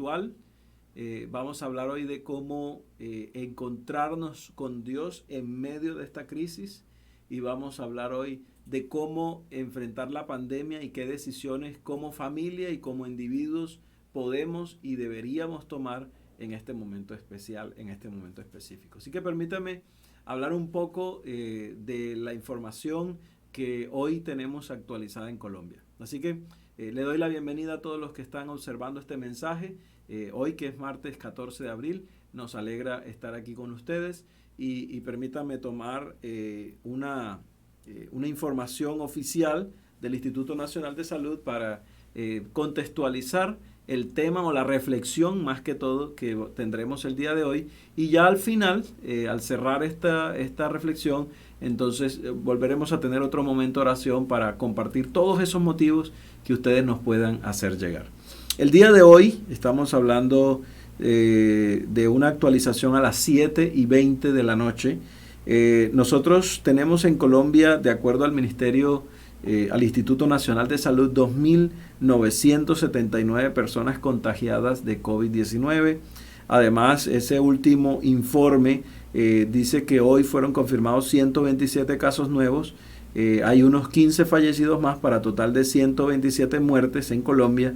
espiritual. Vamos a hablar hoy de cómo encontrarnos con Dios en medio de esta crisis y vamos a hablar hoy de cómo enfrentar la pandemia y qué decisiones como familia y como individuos podemos y deberíamos tomar en este momento especial, en este momento específico. Así que permítame hablar un poco de la información que hoy tenemos actualizada en Colombia. Así que le doy la bienvenida a todos los que están observando este mensaje. Hoy que es martes 14 de abril, nos alegra estar aquí con ustedes y permítanme tomar una información oficial del Instituto Nacional de Salud para contextualizar el tema o la reflexión más que todo que tendremos el día de hoy y ya al final, al cerrar esta reflexión, entonces volveremos a tener otro momento de oración para compartir todos esos motivos que ustedes nos puedan hacer llegar. El día de hoy estamos hablando de una actualización a las 7:20 de la noche. Nosotros tenemos en Colombia, de acuerdo al Ministerio, al Instituto Nacional de Salud, 2.979 personas contagiadas de COVID-19. Además, ese último informe dice que hoy fueron confirmados 127 casos nuevos. Hay unos 15 fallecidos más para total de 127 muertes en Colombia.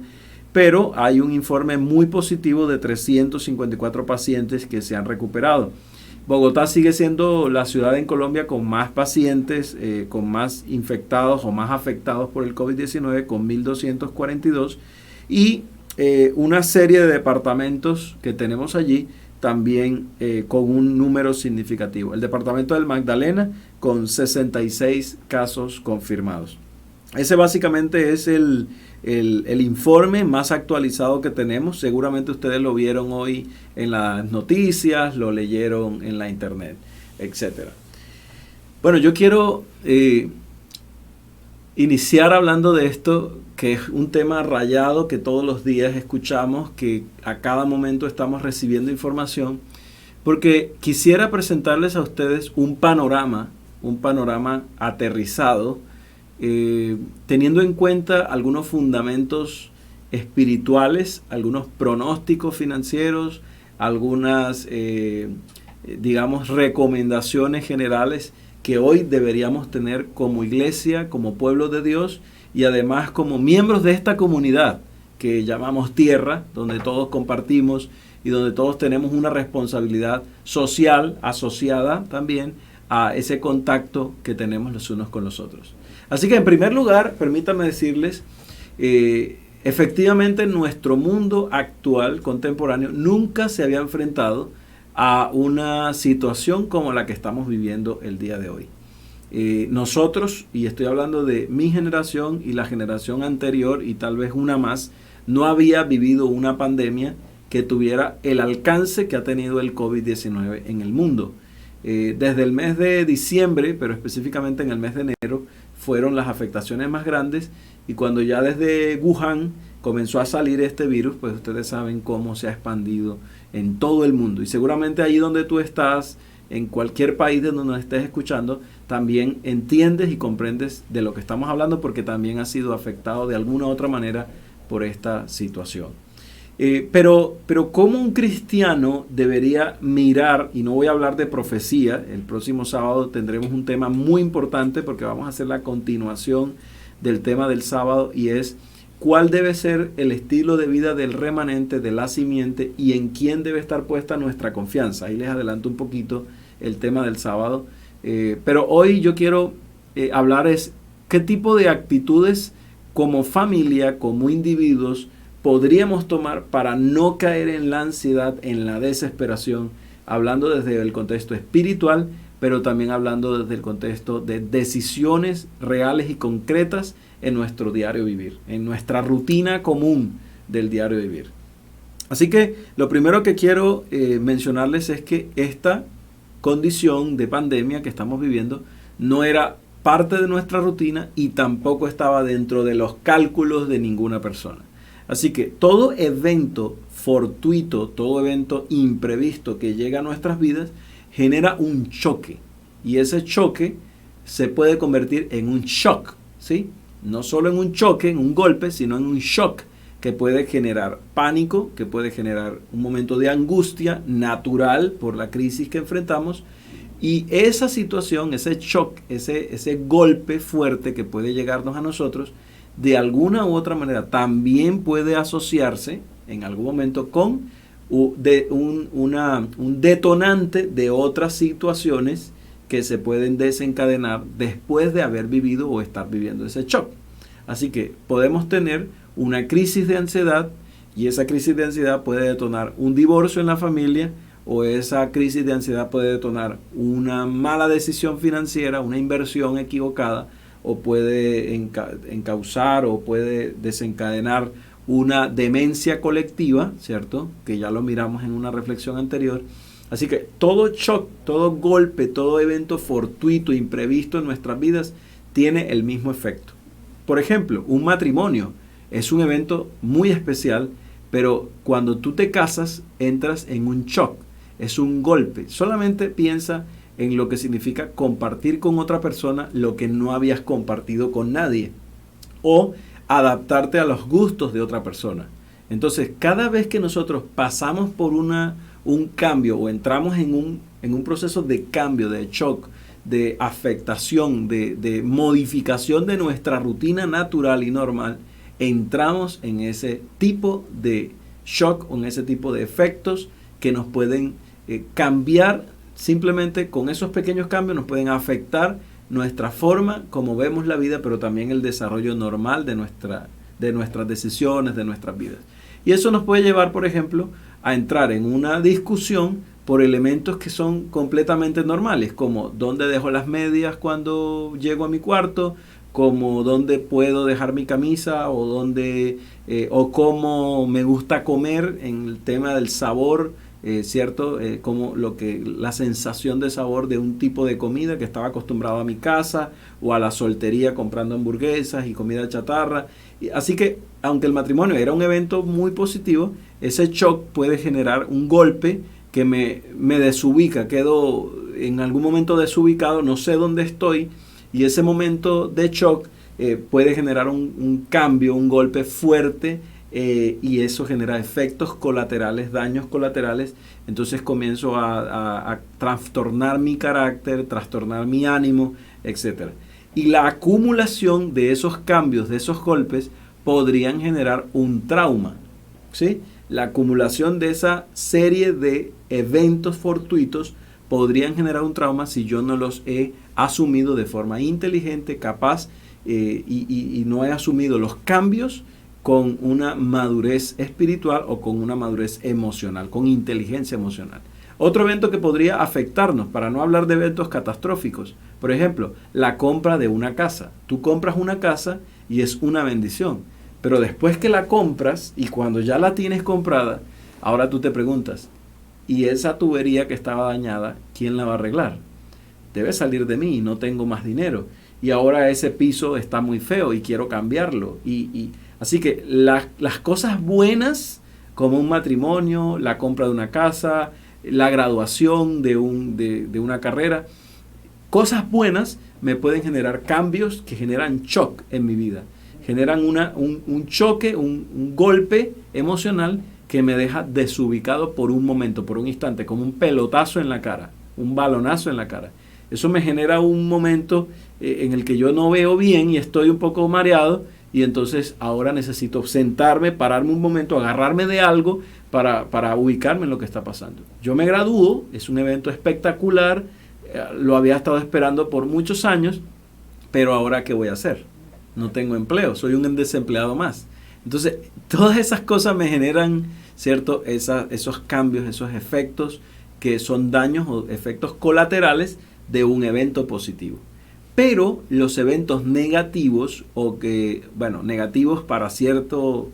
Pero hay un informe muy positivo de 354 pacientes que se han recuperado. Bogotá sigue siendo la ciudad en Colombia con más pacientes, con más infectados o más afectados por el COVID-19, con 1.242. Y una serie de departamentos que tenemos allí también con un número significativo. El departamento del Magdalena con 66 casos confirmados. Ese básicamente es el informe más actualizado que tenemos. Seguramente ustedes lo vieron hoy en las noticias, lo leyeron en la internet, etc. Bueno, yo quiero iniciar hablando de esto, que es un tema rayado que todos los días escuchamos, que a cada momento estamos recibiendo información, porque quisiera presentarles a ustedes un panorama aterrizado, teniendo en cuenta algunos fundamentos espirituales, algunos pronósticos financieros, algunas, recomendaciones generales que hoy deberíamos tener como iglesia, como pueblo de Dios y además como miembros de esta comunidad que llamamos tierra, donde todos compartimos y donde todos tenemos una responsabilidad social asociada también a ese contacto que tenemos los unos con los otros. Así que en primer lugar, permítanme decirles, efectivamente nuestro mundo actual, contemporáneo, nunca se había enfrentado a una situación como la que estamos viviendo el día de hoy. Nosotros, y estoy hablando de mi generación y la generación anterior y tal vez una más, no había vivido una pandemia que tuviera el alcance que ha tenido el COVID-19 en el mundo. Desde el mes de diciembre, pero específicamente en el mes de enero, fueron las afectaciones más grandes y cuando ya desde Wuhan comenzó a salir este virus, pues ustedes saben cómo se ha expandido en todo el mundo. Y seguramente ahí donde tú estás, en cualquier país de donde nos estés escuchando, también entiendes y comprendes de lo que estamos hablando porque también has sido afectado de alguna u otra manera por esta situación. Pero ¿cómo un cristiano debería mirar? Y no voy a hablar de profecía, el próximo sábado tendremos un tema muy importante porque vamos a hacer la continuación del tema del sábado y es cuál debe ser el estilo de vida del remanente, de la simiente y en quién debe estar puesta nuestra confianza. Ahí les adelanto un poquito el tema del sábado. Pero hoy yo quiero hablar es qué tipo de actitudes como familia, como individuos, podríamos tomar para no caer en la ansiedad, en la desesperación, hablando desde el contexto espiritual, pero también hablando desde el contexto de decisiones reales y concretas en nuestro diario vivir, en nuestra rutina común del diario vivir. Así que lo primero que quiero mencionarles es que esta condición de pandemia que estamos viviendo no era parte de nuestra rutina y tampoco estaba dentro de los cálculos de ninguna persona. Así que todo evento fortuito, todo evento imprevisto que llega a nuestras vidas genera un choque. Y ese choque se puede convertir en un shock, ¿sí? No solo en un choque, en un golpe, sino en un shock que puede generar pánico, que puede generar un momento de angustia natural por la crisis que enfrentamos. Y esa situación, ese shock, ese golpe fuerte que puede llegarnos a nosotros, de alguna u otra manera también puede asociarse en algún momento con un detonante de otras situaciones que se pueden desencadenar después de haber vivido o estar viviendo ese shock. Así que podemos tener una crisis de ansiedad y esa crisis de ansiedad puede detonar un divorcio en la familia, o esa crisis de ansiedad puede detonar una mala decisión financiera, una inversión equivocada, o puede encauzar o puede desencadenar una demencia colectiva, ¿cierto? Que ya lo miramos en una reflexión anterior. Así que todo shock, todo golpe, todo evento fortuito, imprevisto en nuestras vidas tiene el mismo efecto. Por ejemplo, un matrimonio es un evento muy especial, pero cuando tú te casas entras en un shock, es un golpe. Solamente piensa en lo que significa compartir con otra persona lo que no habías compartido con nadie, o adaptarte a los gustos de otra persona. Entonces, cada vez que nosotros pasamos por un cambio o entramos en un proceso de cambio, de shock, de afectación, de modificación de nuestra rutina natural y normal, entramos en ese tipo de shock o en ese tipo de efectos que nos pueden cambiar. Simplemente con esos pequeños cambios nos pueden afectar nuestra forma como vemos la vida, pero también el desarrollo normal de nuestras decisiones, de nuestras vidas. Y eso nos puede llevar, por ejemplo, a entrar en una discusión por elementos que son completamente normales, como dónde dejo las medias cuando llego a mi cuarto, como dónde puedo dejar mi camisa, o dónde o cómo me gusta comer, en el tema del sabor, ¿cierto? Como la sensación de sabor de un tipo de comida que estaba acostumbrado a mi casa, o a la soltería comprando hamburguesas y comida chatarra. Así que, aunque el matrimonio era un evento muy positivo, ese shock puede generar un golpe que me desubica, quedo en algún momento desubicado, no sé dónde estoy, y ese momento de shock puede generar un cambio, un golpe fuerte, y eso genera efectos colaterales, daños colaterales. Entonces comienzo a trastornar mi carácter, trastornar mi ánimo, etc. Y la acumulación de esos cambios, de esos golpes, podrían generar un trauma, ¿sí? La acumulación de esa serie de eventos fortuitos podrían generar un trauma si yo no los he asumido de forma inteligente, capaz, y no he asumido los cambios con una madurez espiritual o con una madurez emocional, con inteligencia emocional. Otro evento que podría afectarnos, para no hablar de eventos catastróficos, por ejemplo, la compra de una casa. Tú compras una casa y es una bendición, pero después que la compras y cuando ya la tienes comprada, ahora tú te preguntas, ¿y esa tubería que estaba dañada, quién la va a arreglar? Debe salir de mí y no tengo más dinero. Y ahora ese piso está muy feo y quiero cambiarlo. Así que las cosas buenas, como un matrimonio, la compra de una casa, la graduación de una carrera, cosas buenas me pueden generar cambios que generan shock en mi vida. Generan un choque, un golpe emocional que me deja desubicado por un momento, por un instante, como un pelotazo en la cara, un balonazo en la cara. Eso me genera un momento en el que yo no veo bien y estoy un poco mareado, y entonces ahora necesito sentarme, pararme un momento, agarrarme de algo para ubicarme en lo que está pasando. Yo me gradúo, es un evento espectacular, lo había estado esperando por muchos años, pero ahora ¿qué voy a hacer? No tengo empleo, soy un desempleado más. Entonces, todas esas cosas me generan, ¿cierto? Esos cambios, esos efectos que son daños o efectos colaterales de un evento positivo. Pero los eventos negativos, negativos para cierto,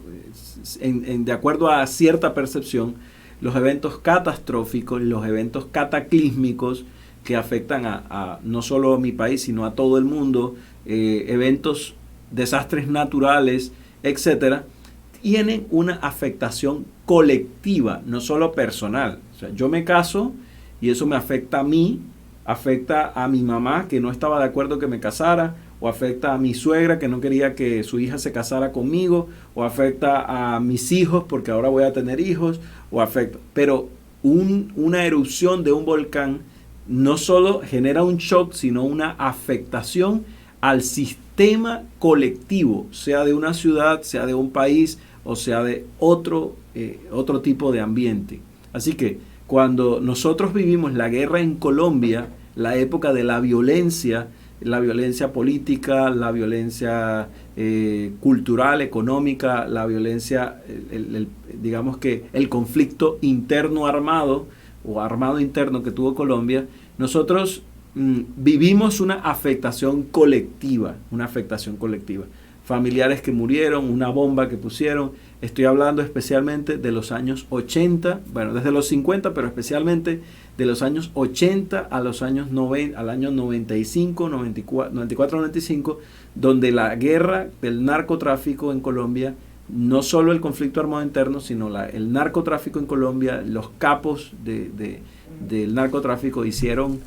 de acuerdo a cierta percepción, los eventos catastróficos, los eventos cataclísmicos que afectan a no solo a mi país, sino a todo el mundo, eventos, desastres naturales, etcétera, tienen una afectación colectiva, no solo personal. O sea, yo me caso y eso me afecta a mí, afecta a mi mamá, que no estaba de acuerdo que me casara, o afecta a mi suegra que no quería que su hija se casara conmigo, o afecta a mis hijos porque ahora voy a tener hijos, o afecta. Pero una erupción de un volcán no solo genera un shock, sino una afectación al sistema colectivo, sea de una ciudad, sea de un país, o sea de otro tipo de ambiente. Así que cuando nosotros vivimos la guerra en Colombia, la época de la violencia política, la violencia cultural, económica, la violencia, digamos que el conflicto interno armado o armado interno que tuvo Colombia, nosotros vivimos una afectación colectiva, familiares que murieron, una bomba que pusieron. Estoy hablando especialmente de los años 80, bueno, desde los 50, pero especialmente de los años 80 a los años 90, al año 95, 94, 95, donde la guerra del narcotráfico en Colombia, no solo el conflicto armado interno, sino el narcotráfico en Colombia, los capos del narcotráfico hicieron,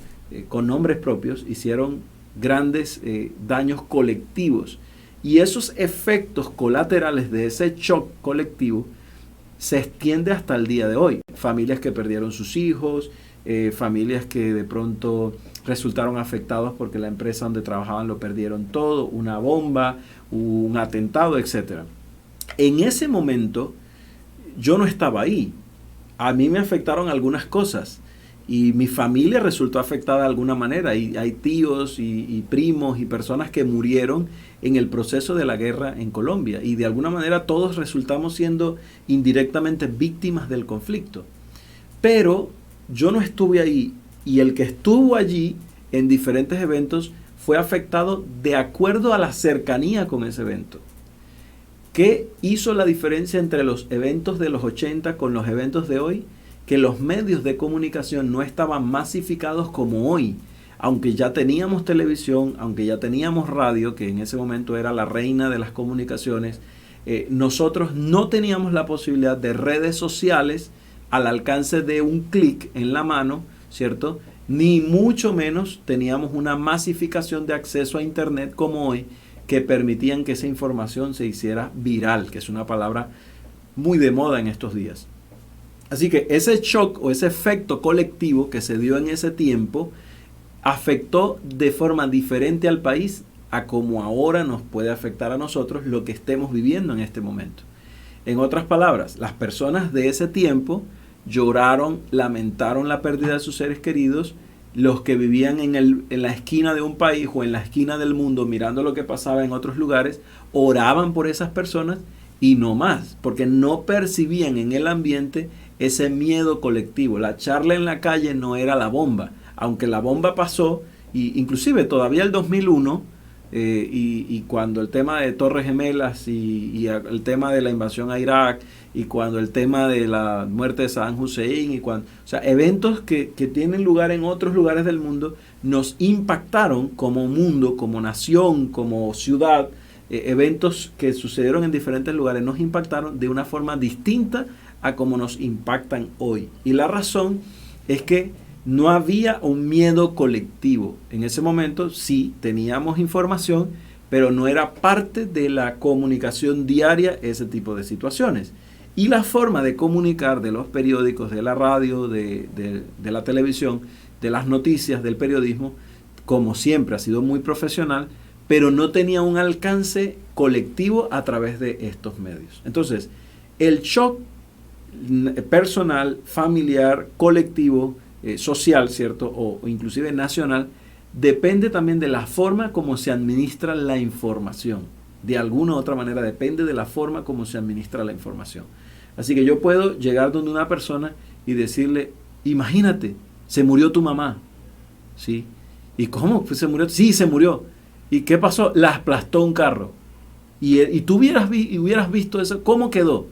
con nombres propios, hicieron grandes daños colectivos. Y esos efectos colaterales de ese shock colectivo se extiende hasta el día de hoy. Familias que perdieron sus hijos, familias que de pronto resultaron afectados porque la empresa donde trabajaban lo perdieron todo, una bomba, un atentado, etc. En ese momento yo no estaba ahí. A mí me afectaron algunas cosas y mi familia resultó afectada de alguna manera. Hay tíos y primos y personas que murieron en el proceso de la guerra en Colombia y de alguna manera todos resultamos siendo indirectamente víctimas del conflicto. Pero yo no estuve ahí y el que estuvo allí en diferentes eventos fue afectado de acuerdo a la cercanía con ese evento. ¿Qué hizo la diferencia entre los eventos de los 80 con los eventos de hoy? Que los medios de comunicación no estaban masificados como hoy. Aunque ya teníamos televisión, aunque ya teníamos radio, que en ese momento era la reina de las comunicaciones, nosotros no teníamos la posibilidad de redes sociales al alcance de un clic en la mano, ¿cierto? Ni mucho menos teníamos una masificación de acceso a Internet como hoy, que permitían que esa información se hiciera viral, que es una palabra muy de moda en estos días. Así que ese shock o ese efecto colectivo que se dio en ese tiempo afectó de forma diferente al país a como ahora nos puede afectar a nosotros lo que estemos viviendo en este momento. En otras palabras, las personas de ese tiempo lloraron, lamentaron la pérdida de sus seres queridos. Los que vivían en la esquina de un país o en la esquina del mundo mirando lo que pasaba en otros lugares, oraban por esas personas y no más, porque no percibían en el ambiente ese miedo colectivo. La charla en la calle no era la bomba, aunque la bomba pasó, y inclusive todavía el 2001, y cuando el tema de Torres Gemelas y el tema de la invasión a Irak, y cuando el tema de la muerte de Saddam Hussein, o sea, eventos que tienen lugar en otros lugares del mundo, nos impactaron como mundo, como nación, como ciudad. Eventos que sucedieron en diferentes lugares nos impactaron de una forma distinta a como nos impactan hoy. Y la razón es que no había un miedo colectivo. En ese momento sí teníamos información, pero no era parte de la comunicación diaria ese tipo de situaciones. Y la forma de comunicar de los periódicos, de la radio, de la televisión, de las noticias, del periodismo, como siempre ha sido muy profesional, pero no tenía un alcance colectivo a través de estos medios. Entonces, el shock personal, familiar, colectivo, social, ¿cierto? O inclusive nacional, depende también de la forma como se administra la información. De alguna u otra manera depende de la forma como se administra la información. Así que yo puedo llegar donde una persona y decirle, imagínate, se murió tu mamá. ¿Sí? ¿Y cómo? Pues se murió. Sí, se murió. ¿Y qué pasó? La aplastó un carro. Y tú hubieras visto eso, ¿cómo quedó?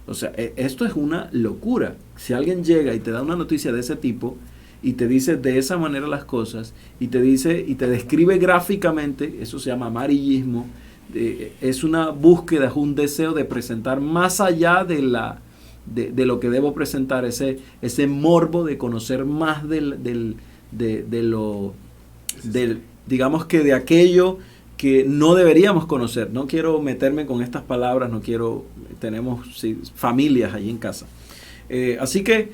O sea, esto es una locura. Si alguien llega y te da una noticia de ese tipo y te dice de esa manera las cosas y te dice y te describe gráficamente, eso se llama amarillismo, es una búsqueda, es un deseo de presentar más allá de lo que debo presentar, ese morbo de conocer más digamos que de aquello que no deberíamos conocer. No quiero meterme con estas palabras, tenemos familias allí en casa. Así que,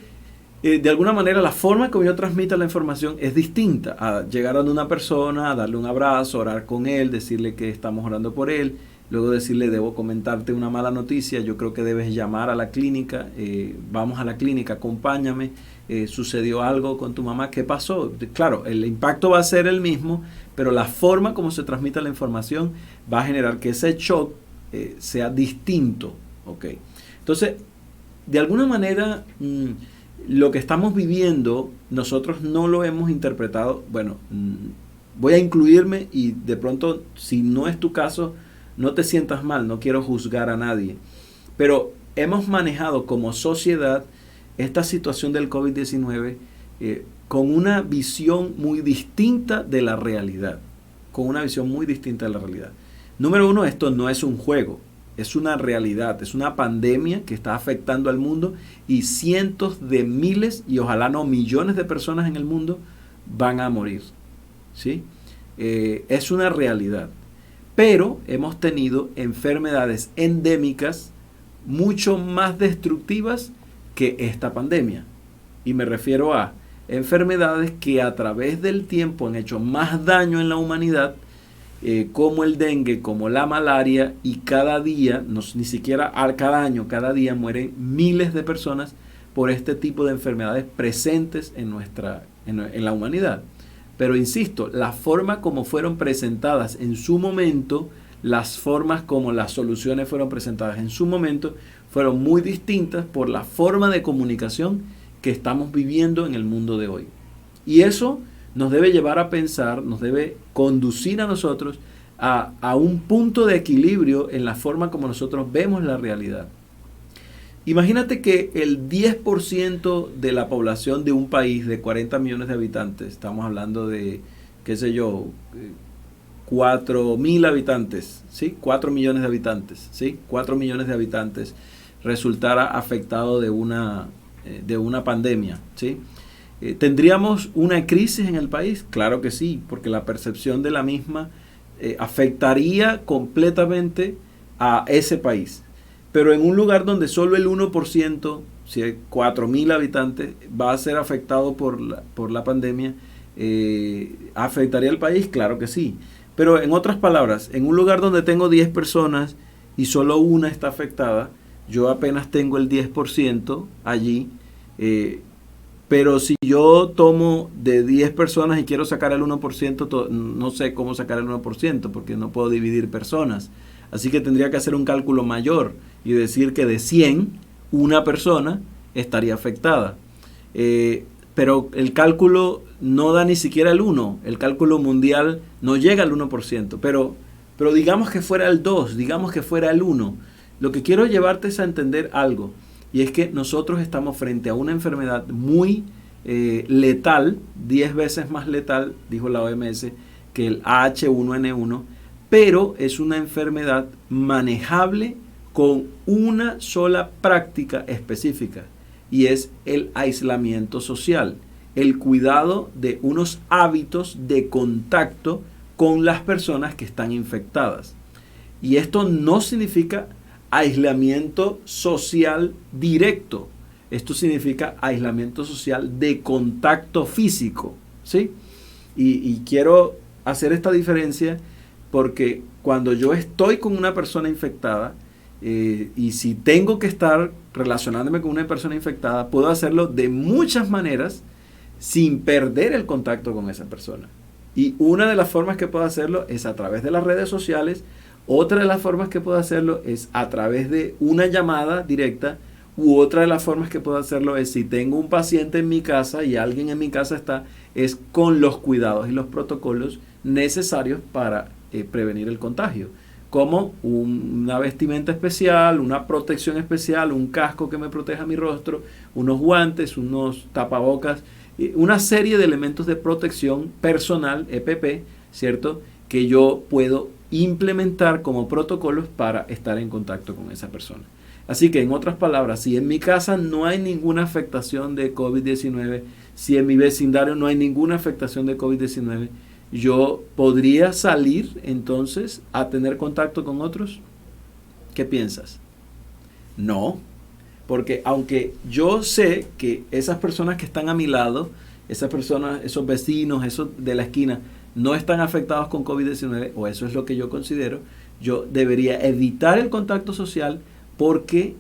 de alguna manera, la forma como yo transmito la información es distinta a llegar a una persona, a darle un abrazo, orar con él, decirle que estamos orando por él, luego decirle, debo comentarte una mala noticia, yo creo que debes llamar a la clínica, vamos a la clínica, acompáñame, sucedió algo con tu mamá, ¿qué pasó? Claro, el impacto va a ser el mismo, pero la forma como se transmite la información va a generar que ese shock sea distinto. ¿Okay? Entonces, de alguna manera, lo que estamos viviendo, nosotros no lo hemos interpretado. Bueno, voy a incluirme y de pronto, si no es tu caso, no te sientas mal, no quiero juzgar a nadie. Pero hemos manejado como sociedad esta situación del COVID-19 con una visión muy distinta de la realidad. Con una visión muy distinta de la realidad. Número uno, esto no es un juego. Es una realidad, es una pandemia que está afectando al mundo y cientos de miles y ojalá no millones de personas en el mundo van a morir. ¿Sí? Es una realidad. Pero hemos tenido enfermedades endémicas mucho más destructivas que esta pandemia. Y me refiero a enfermedades que a través del tiempo han hecho más daño en la humanidad, como el dengue, como la malaria, y cada día, ni siquiera cada año, cada día mueren miles de personas por este tipo de enfermedades presentes en la humanidad. Pero insisto, la forma como fueron presentadas en su momento, las formas como las soluciones fueron presentadas en su momento, fueron muy distintas por la forma de comunicación que estamos viviendo en el mundo de hoy. Y eso nos debe llevar a pensar, nos debe conducir a nosotros a un punto de equilibrio en la forma como nosotros vemos la realidad. Imagínate que el 10% de la población de un país de 40 millones de habitantes, estamos hablando de, 4.000 habitantes, ¿sí? 4 millones de habitantes, ¿sí? 4 millones de habitantes resultara afectado de una pandemia, ¿sí? ¿Tendríamos una crisis en el país? Claro que sí, porque la percepción de la misma afectaría completamente a ese país. Pero en un lugar donde solo el 1%, si hay 4.000 habitantes, va a ser afectado por la pandemia, ¿afectaría al país? Claro que sí. Pero en otras palabras, en un lugar donde tengo 10 personas y solo una está afectada, yo apenas tengo el 10% allí. Pero si yo tomo de 10 personas y quiero sacar el 1%, no sé cómo sacar el 1% porque no puedo dividir personas. Así que tendría que hacer un cálculo mayor y decir que de 100, una persona estaría afectada. Pero el cálculo no da ni siquiera el 1. El cálculo mundial no llega al 1%. Pero digamos que fuera el 2, digamos que fuera el 1. Lo que quiero llevarte es a entender algo. Y es que nosotros estamos frente a una enfermedad muy letal, 10 veces más letal, dijo la OMS, que el H1N1, pero es una enfermedad manejable con una sola práctica específica, y es el aislamiento social, el cuidado de unos hábitos de contacto con las personas que están infectadas. Y esto no significa aislamiento social directo. Esto significa aislamiento social de contacto físico, ¿sí? Y quiero hacer esta diferencia porque cuando yo estoy con una persona infectada, y si tengo que estar relacionándome con una persona infectada, puedo hacerlo de muchas maneras sin perder el contacto con esa persona. Y una de las formas que puedo hacerlo es a través de las redes sociales. Otra de las formas que puedo hacerlo es a través de una llamada directa, u otra de las formas que puedo hacerlo es si tengo un paciente en mi casa y alguien en mi casa está, es con los cuidados y los protocolos necesarios para prevenir el contagio, como una vestimenta especial, una protección especial, un casco que me proteja mi rostro, unos guantes, unos tapabocas, una serie de elementos de protección personal, EPP, ¿cierto?, que yo puedo implementar como protocolos para estar en contacto con esa persona. Así que, en otras palabras, si en mi casa no hay ninguna afectación de COVID-19, si en mi vecindario no hay ninguna afectación de COVID-19, yo podría salir entonces a tener contacto con otros. ¿Qué piensas? No, porque aunque yo sé que esas personas que están a mi lado, esas personas, esos vecinos, esos de la esquina, no están afectados con COVID-19, o eso es lo que yo considero, yo debería evitar el contacto social porque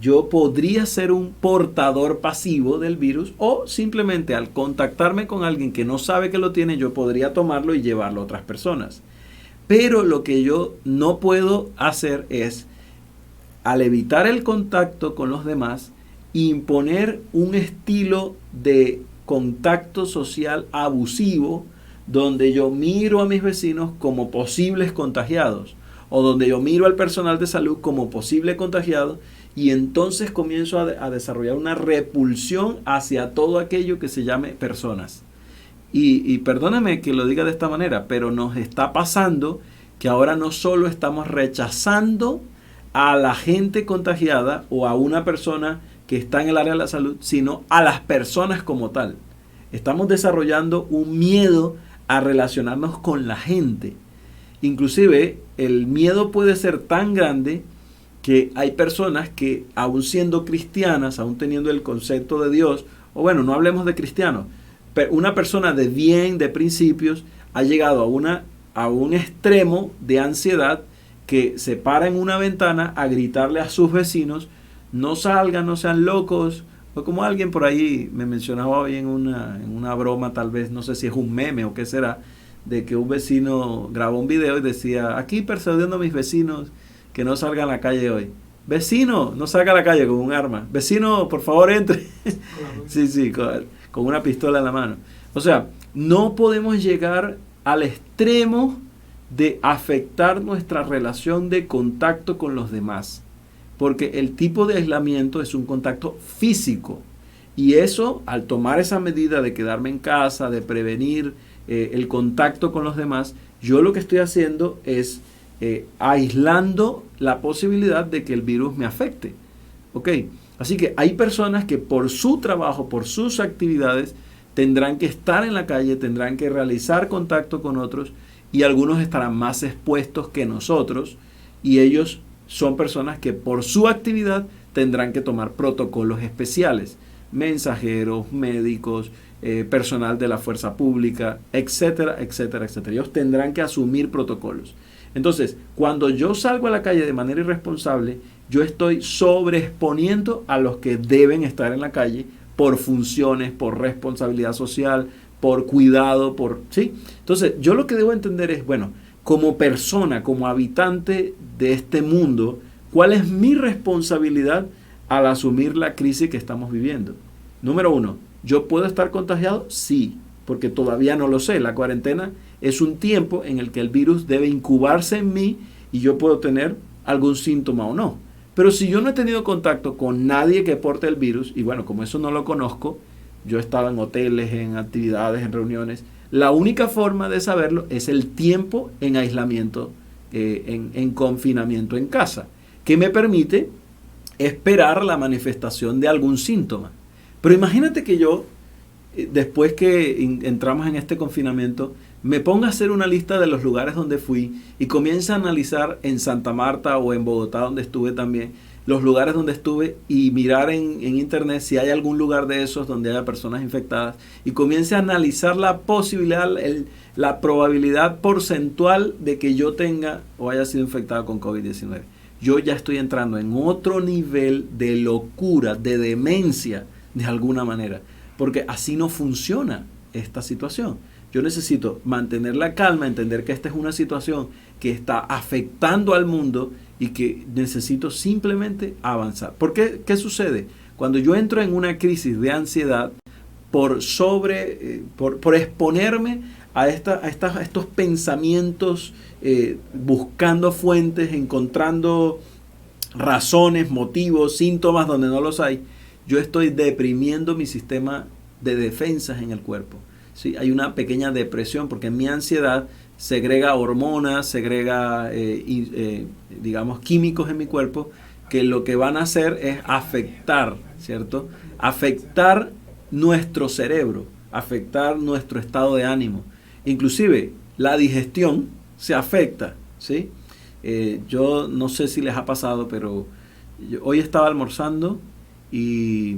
yo podría ser un portador pasivo del virus, o simplemente al contactarme con alguien que no sabe que lo tiene, yo podría tomarlo y llevarlo a otras personas. Pero lo que yo no puedo hacer es, al evitar el contacto con los demás, imponer un estilo de contacto social abusivo donde yo miro a mis vecinos como posibles contagiados, o donde yo miro al personal de salud como posible contagiado, y entonces comienzo a desarrollar una repulsión hacia todo aquello que se llame personas. Y perdóname que lo diga de esta manera, pero nos está pasando que ahora no solo estamos rechazando a la gente contagiada o a una persona que está en el área de la salud, sino a las personas como tal. Estamos desarrollando un miedo a relacionarnos con la gente. Inclusive el miedo puede ser tan grande que hay personas que, aún siendo cristianas, aún teniendo el concepto de Dios, o bueno, no hablemos de cristianos, pero una persona de bien, de principios, ha llegado a un extremo de ansiedad que se para en una ventana a gritarle a sus vecinos: no salgan, no sean locos. O como alguien por ahí me mencionaba hoy en una broma, tal vez, no sé si es un meme o qué será, de que un vecino grabó un video y decía: aquí persuadiendo a mis vecinos que no salgan a la calle hoy. Vecino, no salga a la calle con un arma. Vecino, por favor, entre. Sí, con una pistola en la mano. O sea, no podemos llegar al extremo de afectar nuestra relación de contacto con los demás, porque el tipo de aislamiento es un contacto físico, y eso, al tomar esa medida de quedarme en casa, de prevenir el contacto con los demás, yo lo que estoy haciendo es aislando la posibilidad de que el virus me afecte. ¿Ok? Así que hay personas que por su trabajo, por sus actividades, tendrán que estar en la calle, tendrán que realizar contacto con otros, y algunos estarán más expuestos que nosotros, y ellos son personas que por su actividad tendrán que tomar protocolos especiales, mensajeros, médicos, personal de la fuerza pública, etcétera, etcétera, etcétera. Ellos tendrán que asumir protocolos. Entonces, cuando yo salgo a la calle de manera irresponsable, yo estoy sobreexponiendo a los que deben estar en la calle por funciones, por responsabilidad social, por cuidado, ¿sí? Entonces, yo lo que debo entender es, bueno, como persona, como habitante de este mundo, ¿cuál es mi responsabilidad al asumir la crisis que estamos viviendo? Número uno, ¿yo puedo estar contagiado? Sí, porque todavía no lo sé. La cuarentena es un tiempo en el que el virus debe incubarse en mí y yo puedo tener algún síntoma o no. Pero si yo no he tenido contacto con nadie que porte el virus, y bueno, como eso no lo conozco, yo estaba en hoteles, en actividades, en reuniones, la única forma de saberlo es el tiempo en aislamiento, en confinamiento en casa, que me permite esperar la manifestación de algún síntoma. Pero imagínate que yo, después que entramos en este confinamiento, me ponga a hacer una lista de los lugares donde fui y comienza a analizar en Santa Marta o en Bogotá, donde estuve también, los lugares donde estuve, y mirar en internet si hay algún lugar de esos donde haya personas infectadas, y comience a analizar la posibilidad, la probabilidad porcentual de que yo tenga o haya sido infectado con COVID-19. Yo ya estoy entrando en otro nivel de locura, de demencia, de alguna manera, porque así no funciona esta situación. Yo necesito mantener la calma, entender que esta es una situación que está afectando al mundo y que necesito simplemente avanzar. ¿Por qué? ¿Qué sucede? Cuando yo entro en una crisis de ansiedad por exponerme a estos pensamientos, buscando fuentes, encontrando razones, motivos, síntomas donde no los hay, yo estoy deprimiendo mi sistema de defensas en el cuerpo. ¿Sí? Hay una pequeña depresión porque mi ansiedad segrega hormonas, segrega digamos químicos en mi cuerpo, que lo que van a hacer es afectar, ¿cierto? Afectar nuestro cerebro, afectar nuestro estado de ánimo. Inclusive la digestión se afecta, ¿sí? Yo no sé si les ha pasado, pero hoy estaba almorzando y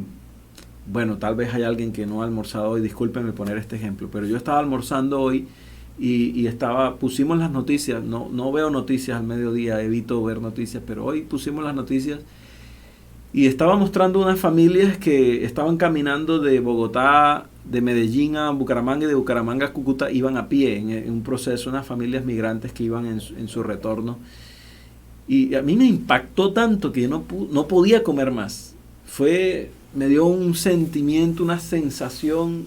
bueno, tal vez hay alguien que no ha almorzado hoy, discúlpenme poner este ejemplo, pero yo estaba almorzando hoy y pusimos las noticias, no veo noticias al mediodía, evito ver noticias, pero hoy pusimos las noticias y estaba mostrando unas familias que estaban caminando de Bogotá, de Medellín a Bucaramanga y de Bucaramanga a Cúcuta, iban a pie en un proceso, unas familias migrantes que iban en su retorno. Y a mí me impactó tanto que yo no podía comer más. Me dio un sentimiento, una sensación.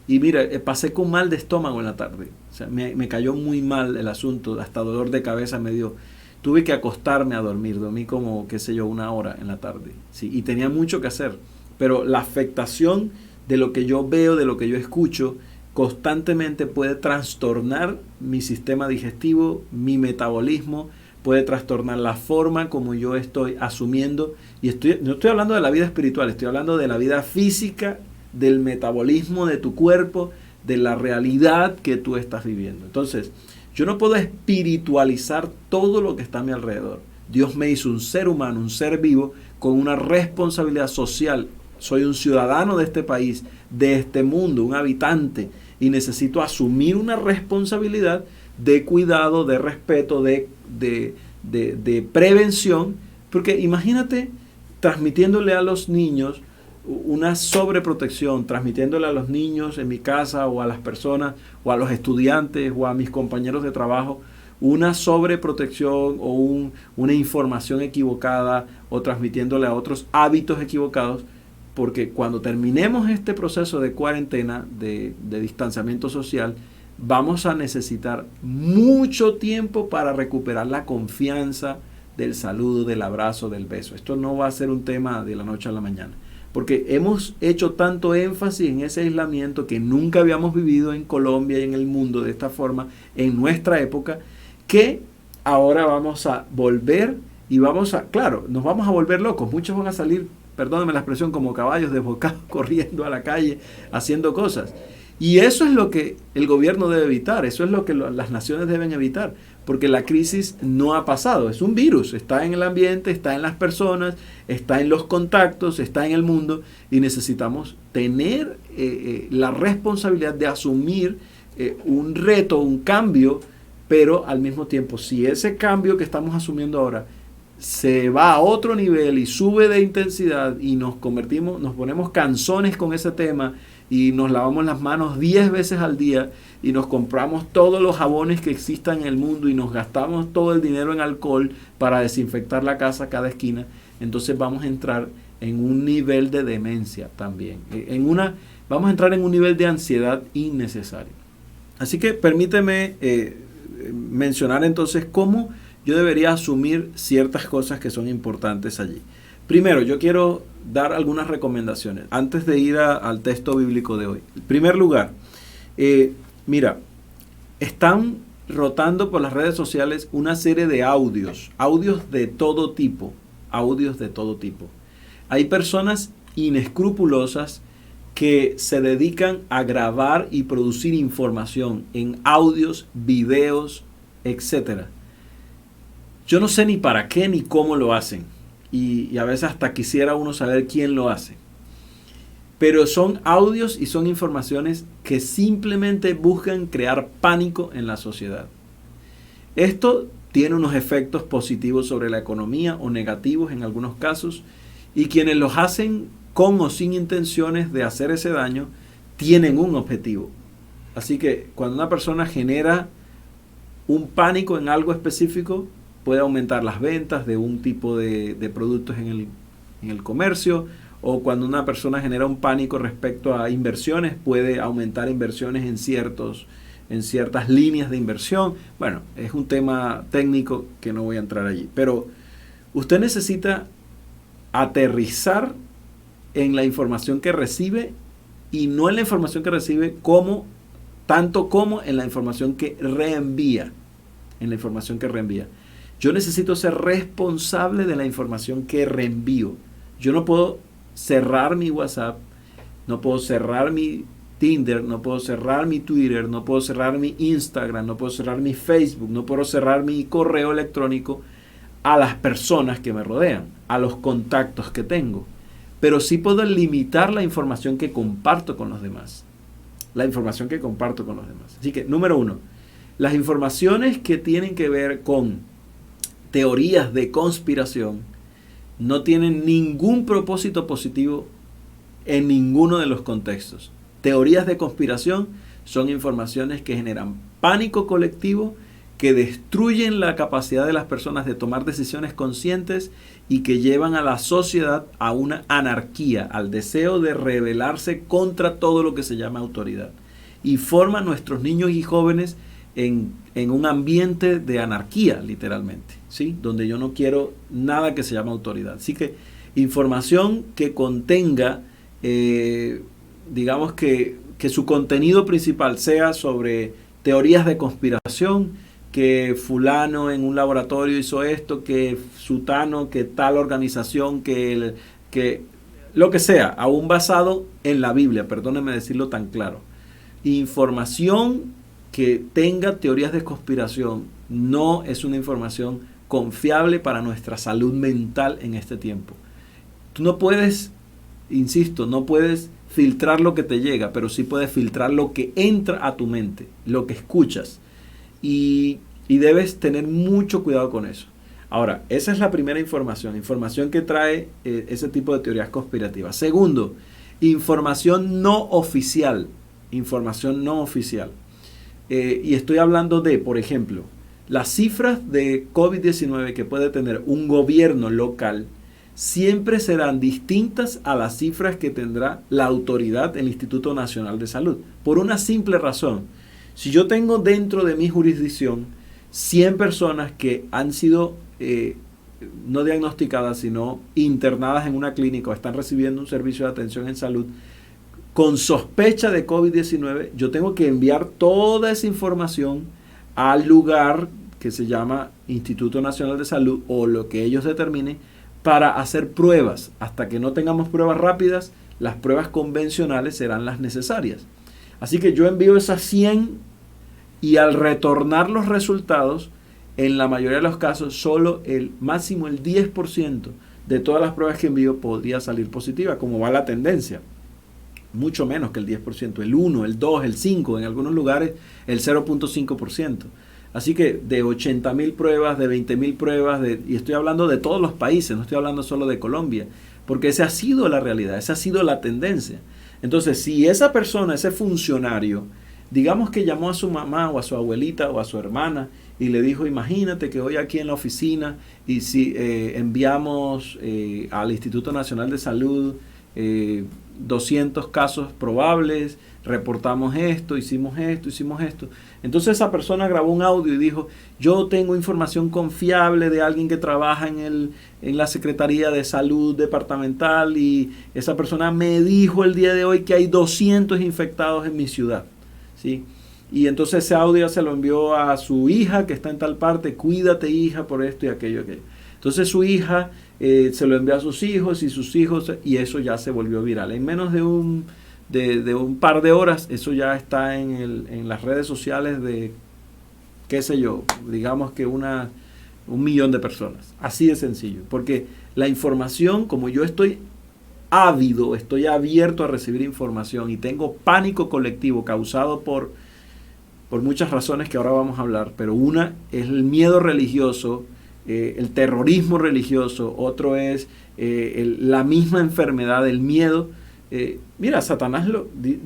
Y mira, pasé con mal de estómago en la tarde. O sea, me cayó muy mal el asunto, hasta dolor de cabeza me dio. Tuve que acostarme a dormir, dormí como, qué sé yo, 1 hora en la tarde. Sí, y tenía mucho que hacer. Pero la afectación de lo que yo veo, de lo que yo escucho, constantemente puede trastornar mi sistema digestivo, mi metabolismo, puede trastornar la forma como yo estoy asumiendo. Y no estoy hablando de la vida espiritual, estoy hablando de la vida física, del metabolismo de tu cuerpo, de la realidad que tú estás viviendo. Entonces, yo no puedo espiritualizar todo lo que está a mi alrededor. Dios me hizo un ser humano, un ser vivo, con una responsabilidad social. Soy un ciudadano de este país, de este mundo, un habitante, y necesito asumir una responsabilidad de cuidado, de respeto, de prevención, porque imagínate transmitiéndole a los niños una sobreprotección, transmitiéndole a los niños en mi casa o a las personas o a los estudiantes o a mis compañeros de trabajo una sobreprotección o una información equivocada o transmitiéndole a otros hábitos equivocados, porque cuando terminemos este proceso de cuarentena, de distanciamiento social, vamos a necesitar mucho tiempo para recuperar la confianza del saludo, del abrazo, del beso. Esto no va a ser un tema de la noche a la mañana, porque hemos hecho tanto énfasis en ese aislamiento que nunca habíamos vivido en Colombia y en el mundo de esta forma en nuestra época, que ahora vamos a volver y claro, nos vamos a volver locos. Muchos van a salir, perdónenme la expresión, como caballos desbocados corriendo a la calle, haciendo cosas. Y eso es lo que el gobierno debe evitar, eso es lo que las naciones deben evitar, porque la crisis no ha pasado, es un virus, está en el ambiente, está en las personas, está en los contactos, está en el mundo, y necesitamos tener la responsabilidad de asumir un reto, un cambio, pero al mismo tiempo, si ese cambio que estamos asumiendo ahora se va a otro nivel y sube de intensidad y nos ponemos cansones con ese tema y nos lavamos las manos 10 veces al día y nos compramos todos los jabones que existan en el mundo y nos gastamos todo el dinero en alcohol para desinfectar la casa cada esquina, entonces vamos a entrar en un nivel de demencia también, vamos a entrar en un nivel de ansiedad innecesario. Así que permíteme mencionar entonces cómo yo debería asumir ciertas cosas que son importantes allí. Primero, yo quiero dar algunas recomendaciones antes de ir al texto bíblico de hoy. En primer lugar, mira, están rotando por las redes sociales una serie de audios de todo tipo, Hay personas inescrupulosas que se dedican a grabar y producir información en audios, videos, etc. Yo no sé ni para qué ni cómo lo hacen. Y a veces hasta quisiera uno saber quién lo hace. Pero son audios y son informaciones que simplemente buscan crear pánico en la sociedad. Esto tiene unos efectos positivos sobre la economía o negativos en algunos casos. Y quienes los hacen con o sin intenciones de hacer ese daño, tienen un objetivo. Así que cuando una persona genera un pánico en algo específico, puede aumentar las ventas de un tipo de productos en el comercio, o cuando una persona genera un pánico respecto a inversiones, puede aumentar inversiones en ciertas líneas de inversión. Bueno, es un tema técnico que no voy a entrar allí, pero usted necesita aterrizar en la información que recibe, y no en la información que recibe tanto como en la información que reenvía. Yo necesito ser responsable de la información que reenvío. Yo no puedo cerrar mi WhatsApp, no puedo cerrar mi Tinder, no puedo cerrar mi Twitter, no puedo cerrar mi Instagram, no puedo cerrar mi Facebook, no puedo cerrar mi correo electrónico a las personas que me rodean, a los contactos que tengo. Pero sí puedo limitar la información que comparto con los demás. La información que comparto con los demás. Así que, número 1, las informaciones que tienen que ver con teorías de conspiración no tienen ningún propósito positivo en ninguno de los contextos. Teorías de conspiración son informaciones que generan pánico colectivo, que destruyen la capacidad de las personas de tomar decisiones conscientes y que llevan a la sociedad a una anarquía, al deseo de rebelarse contra todo lo que se llama autoridad. Y forman nuestros niños y jóvenes en un ambiente de anarquía, literalmente, ¿sí? Donde yo no quiero nada que se llame autoridad. Así que información que contenga, digamos que su contenido principal sea sobre teorías de conspiración, que fulano en un laboratorio hizo esto, que sutano, que tal organización, que lo que sea, aún basado en la Biblia, perdónenme decirlo tan claro. Información que tenga teorías de conspiración no es una información confiable para nuestra salud mental en este tiempo. Tú no puedes, insisto, no puedes filtrar lo que te llega, pero sí puedes filtrar lo que entra a tu mente, lo que escuchas. Y debes tener mucho cuidado con eso. Ahora, esa es la primera información que trae ese tipo de teorías conspirativas. Segundo, información no oficial. Y estoy hablando de, por ejemplo, las cifras de COVID-19 que puede tener un gobierno local siempre serán distintas a las cifras que tendrá la autoridad, el Instituto Nacional de Salud. Por una simple razón. Si yo tengo dentro de mi jurisdicción 100 personas que han sido no diagnosticadas, sino internadas en una clínica o están recibiendo un servicio de atención en salud con sospecha de COVID-19, yo tengo que enviar toda esa información al lugar que se llama Instituto Nacional de Salud o lo que ellos determinen para hacer pruebas. Hasta que no tengamos pruebas rápidas, las pruebas convencionales serán las necesarias. Así que yo envío esas 100 y al retornar los resultados, en la mayoría de los casos, solo el 10% de todas las pruebas que envío podría salir positiva, como va la tendencia. Mucho menos que el 10%, el 1, el 2, el 5, en algunos lugares el 0.5%. Así que de 80.000 pruebas, de 20.000 pruebas, y estoy hablando de todos los países, no estoy hablando solo de Colombia, porque esa ha sido la realidad, esa ha sido la tendencia. Entonces, si esa persona, ese funcionario, digamos que llamó a su mamá o a su abuelita o a su hermana y le dijo, imagínate que hoy aquí en la oficina y si enviamos al Instituto Nacional de Salud 200 casos probables, reportamos esto, hicimos esto. Entonces esa persona grabó un audio y dijo, yo tengo información confiable de alguien que trabaja en la Secretaría de Salud Departamental y esa persona me dijo el día de hoy que hay 200 infectados en mi ciudad. ¿Sí? Y entonces ese audio se lo envió a su hija que está en tal parte, cuídate hija por esto y aquello. Entonces su hija se lo envió a sus hijos y sus hijos, y eso ya se volvió viral. En menos de un par de horas, eso ya está en las redes sociales de, qué sé yo, digamos que 1 millón de personas. Así de sencillo. Porque la información, como yo estoy ávido, estoy abierto a recibir información y tengo pánico colectivo causado por muchas razones que ahora vamos a hablar, pero una es el miedo religioso, el terrorismo religioso, otro es la misma enfermedad, el miedo. Mira, Satanás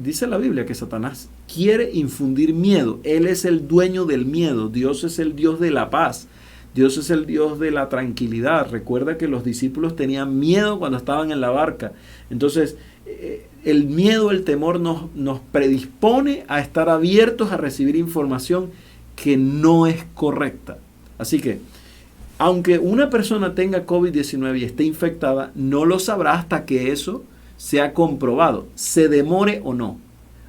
dice la Biblia que Satanás quiere infundir miedo. Él es el dueño del miedo. Dios es el Dios de la paz. Dios es el Dios de la tranquilidad. Recuerda que los discípulos tenían miedo cuando estaban en la barca. Entonces, el miedo, el temor nos predispone a estar abiertos a recibir información que no es correcta. Así que, aunque una persona tenga COVID-19 y esté infectada, no lo sabrá hasta que eso sea comprobado, se demore o no.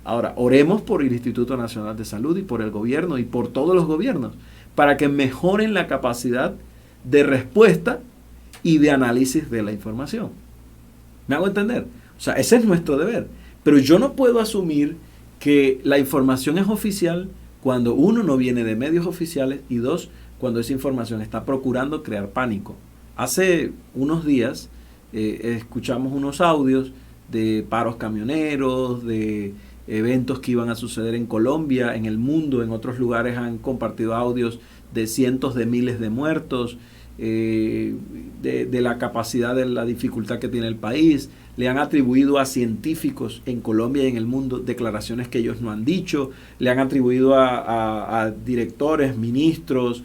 Ahora, oremos por el Instituto Nacional de Salud y por el gobierno y por todos los gobiernos para que mejoren la capacidad de respuesta y de análisis de la información. ¿Me hago entender? O sea, ese es nuestro deber. Pero yo no puedo asumir que la información es oficial cuando uno no viene de medios oficiales y dos, cuando esa información está procurando crear pánico. Hace unos días escuchamos unos audios de paros camioneros, de eventos que iban a suceder en Colombia, en el mundo, en otros lugares han compartido audios de cientos de miles de muertos, de la capacidad, de la dificultad que tiene el país. Le han atribuido a científicos en Colombia y en el mundo declaraciones que ellos no han dicho, le han atribuido a directores, ministros,